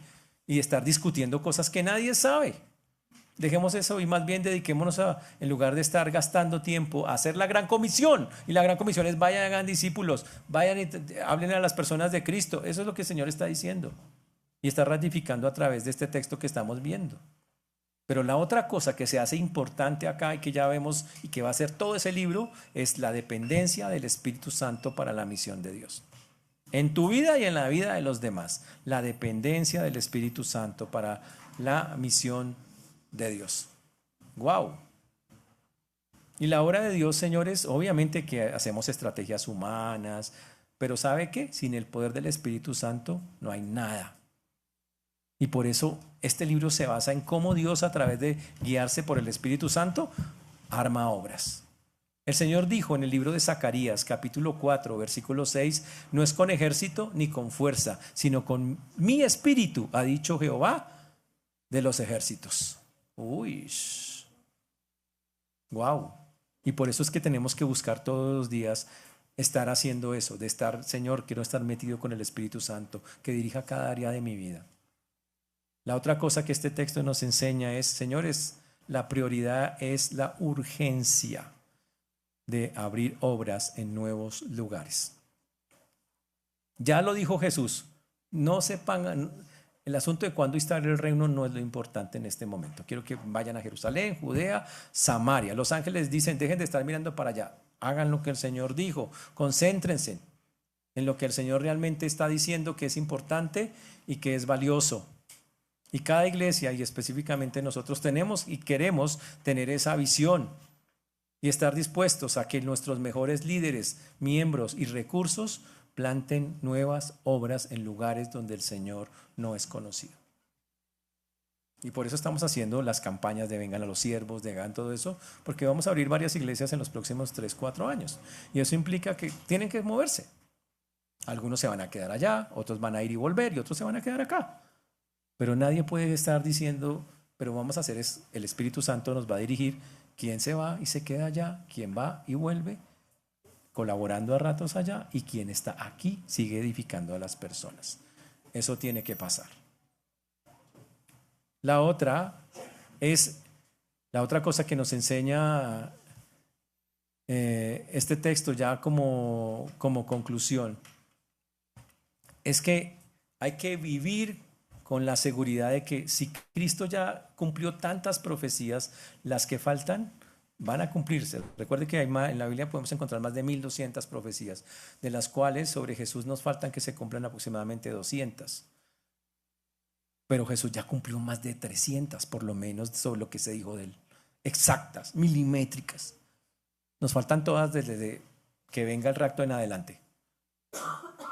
y estar discutiendo cosas que nadie sabe. Dejemos eso y más bien dediquémonos a, en lugar de estar gastando tiempo, a hacer la gran comisión. Y la gran comisión es vayan, hagan discípulos, vayan y hablen a las personas de Cristo. Eso es lo que el Señor está diciendo. Y está ratificando a través de este texto que estamos viendo. Pero la otra cosa que se hace importante acá y que ya vemos y que va a ser todo ese libro es la dependencia del Espíritu Santo para la misión de Dios. En tu vida y en la vida de los demás. La dependencia del Espíritu Santo para la misión de Dios. Wow. Y la obra de Dios, señores, obviamente que hacemos estrategias humanas, pero ¿sabe qué? Sin el poder del Espíritu Santo no hay nada. Y por eso este libro se basa en cómo Dios, a través de guiarse por el Espíritu Santo, arma obras. El Señor dijo en el libro de Zacarías, capítulo 4, versículo 6, no es con ejército ni con fuerza, sino con mi espíritu, ha dicho Jehová de los ejércitos. Uy, wow. Y por eso es que tenemos que buscar todos los días estar haciendo eso, de estar, Señor, quiero estar metido con el Espíritu Santo, que dirija cada área de mi vida. La otra cosa que este texto nos enseña es, señores, la prioridad es la urgencia de abrir obras en nuevos lugares. Ya lo dijo Jesús, no se pongan, el asunto de cuándo instalar el reino no es lo importante en este momento. Quiero que vayan a Jerusalén, Judea, Samaria. Los ángeles dicen, dejen de estar mirando para allá, hagan lo que el Señor dijo, concéntrense en lo que el Señor realmente está diciendo que es importante y que es valioso. Y cada iglesia, y específicamente nosotros, tenemos y queremos tener esa visión y estar dispuestos a que nuestros mejores líderes, miembros y recursos planten nuevas obras en lugares donde el Señor no es conocido. Y por eso estamos haciendo las campañas de vengan a los siervos, de hagan todo eso, porque vamos a abrir varias iglesias en los próximos 3, 4 años. Y eso implica que tienen que moverse. Algunos se van a quedar allá, otros van a ir y volver y otros se van a quedar acá. Pero nadie puede estar diciendo, pero vamos a hacer es, el Espíritu Santo nos va a dirigir quién se va y se queda allá, quién va y vuelve, colaborando a ratos allá, y quien está aquí sigue edificando a las personas. Eso tiene que pasar. La otra cosa que nos enseña este texto ya como conclusión, es que hay que vivir con la seguridad de que si Cristo ya cumplió tantas profecías, las que faltan van a cumplirse. Recuerde que en la Biblia podemos encontrar más de 1200 profecías, de las cuales sobre Jesús nos faltan que se cumplan aproximadamente 200. Pero Jesús ya cumplió más de 300 por lo menos sobre lo que se dijo de él. Exactas, milimétricas. Nos faltan todas desde que venga el rapto en adelante.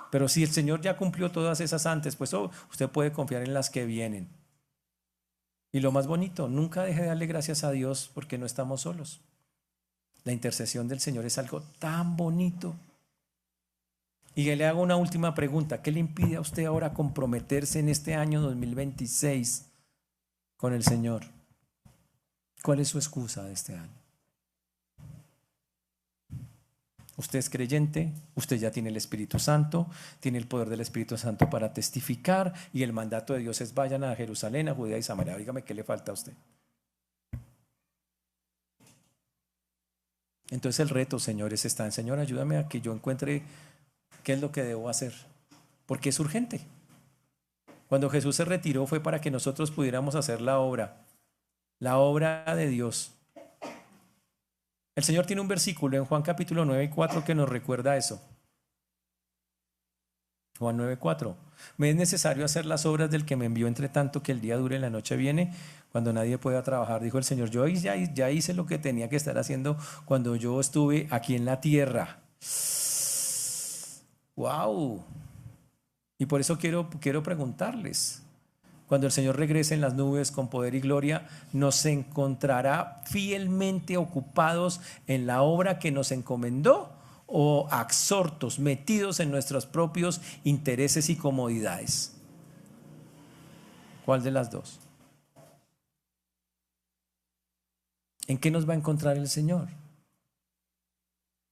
Pero si el Señor ya cumplió todas esas antes, pues usted puede confiar en las que vienen. Y lo más bonito, nunca deje de darle gracias a Dios porque no estamos solos. La intercesión del Señor es algo tan bonito. Y le hago una última pregunta. ¿Qué le impide a usted ahora comprometerse en este año 2026 con el Señor? ¿Cuál es su excusa de este año? Usted es creyente, usted ya tiene el Espíritu Santo, tiene el poder del Espíritu Santo para testificar y el mandato de Dios es vayan a Jerusalén, a Judea y Samaria. Dígame qué le falta a usted. Entonces el reto, señores, está en Señor, ayúdame a que yo encuentre qué es lo que debo hacer, porque es urgente. Cuando Jesús se retiró fue para que nosotros pudiéramos hacer la obra de Dios. El Señor tiene un versículo en Juan capítulo 9 y 4 que nos recuerda eso. Juan 9, 4. Me es necesario hacer las obras del que me envió, entre tanto que el día dure y la noche viene, cuando nadie pueda trabajar. Dijo el Señor, yo ya hice lo que tenía que estar haciendo cuando yo estuve aquí en la tierra. ¡Wow! Y por eso quiero preguntarles, cuando el Señor regrese en las nubes con poder y gloria, ¿nos encontrará fielmente ocupados en la obra que nos encomendó o absortos, metidos en nuestros propios intereses y comodidades? ¿Cuál de las dos? ¿En qué nos va a encontrar el Señor?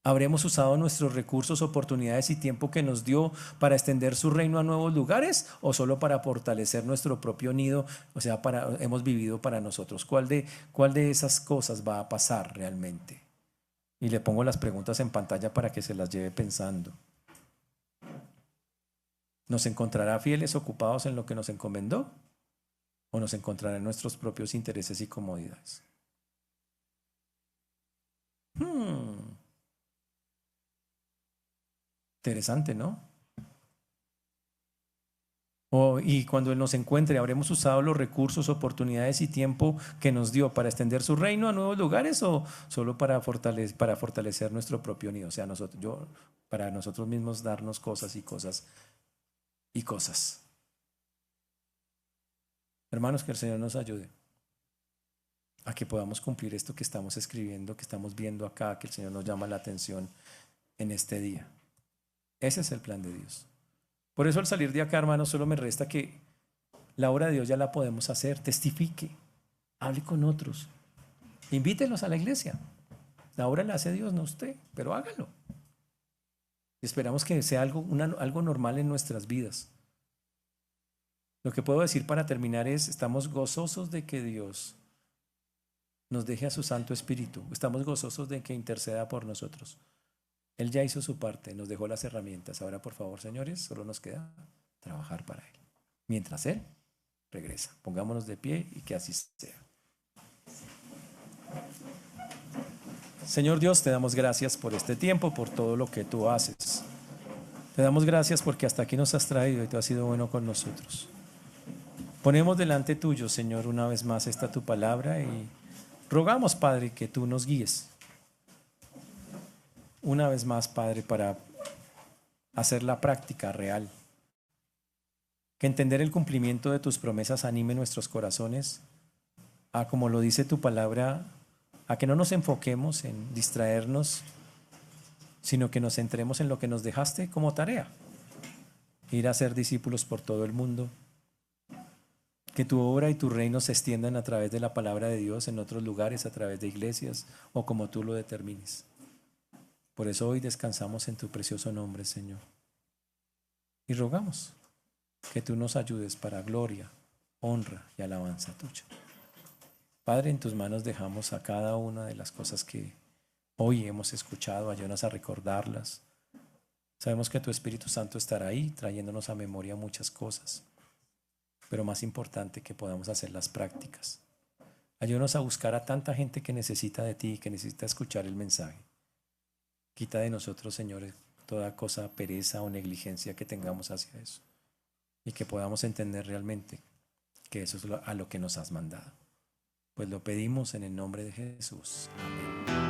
¿Habremos usado nuestros recursos, oportunidades y tiempo que nos dio para extender su reino a nuevos lugares o solo para fortalecer nuestro propio nido? O sea, hemos vivido para nosotros. ¿Cuál de esas cosas va a pasar realmente? Y le pongo las preguntas en pantalla para que se las lleve pensando. ¿Nos encontrará fieles ocupados en lo que nos encomendó? ¿O nos encontrará en nuestros propios intereses y comodidades? Interesante, ¿no? Y cuando Él nos encuentre, ¿habremos usado los recursos, oportunidades y tiempo que nos dio para extender su reino a nuevos lugares o solo para fortalecer nuestro propio nido? O sea, para nosotros mismos darnos cosas y cosas y cosas. Hermanos, que el Señor nos ayude a que podamos cumplir esto que estamos escribiendo, que estamos viendo acá, que el Señor nos llama la atención en este día. Ese es el plan de Dios. Por eso al salir de acá, hermanos, solo me resta que la obra de Dios ya la podemos hacer. Testifique, hable con otros, invítelos a la iglesia. La obra la hace Dios, no usted, pero hágalo. Y esperamos que sea algo normal en nuestras vidas. Lo que puedo decir para terminar es, estamos gozosos de que Dios nos deje a su Santo Espíritu. Estamos gozosos de que interceda por nosotros. Él ya hizo su parte, nos dejó las herramientas. Ahora, por favor, señores, solo nos queda trabajar para Él. Mientras Él regresa. Pongámonos de pie y que así sea. Señor Dios, te damos gracias por este tiempo, por todo lo que tú haces. Te damos gracias porque hasta aquí nos has traído y tú has sido bueno con nosotros. Ponemos delante tuyo, Señor, una vez más esta tu palabra y rogamos, Padre, que tú nos guíes. Una vez más, Padre, para hacer la práctica real. Que entender el cumplimiento de tus promesas anime nuestros corazones a, como lo dice tu palabra, a que no nos enfoquemos en distraernos, sino que nos centremos en lo que nos dejaste como tarea. Ir a ser discípulos por todo el mundo. Que tu obra y tu reino se extiendan a través de la palabra de Dios en otros lugares, a través de iglesias o como tú lo determines. Por eso hoy descansamos en tu precioso nombre, Señor. Y rogamos que tú nos ayudes para gloria, honra y alabanza tuya. Padre, en tus manos dejamos a cada una de las cosas que hoy hemos escuchado, ayúdanos a recordarlas. Sabemos que tu Espíritu Santo estará ahí trayéndonos a memoria muchas cosas. pero más importante, que podamos hacer las prácticas. Ayúdanos a buscar a tanta gente que necesita de ti, que necesita escuchar el mensaje. Quita de nosotros, Señor, toda cosa, pereza o negligencia que tengamos hacia eso, y que podamos entender realmente que eso es a lo que nos has mandado. Pues lo pedimos en el nombre de Jesús. Amén.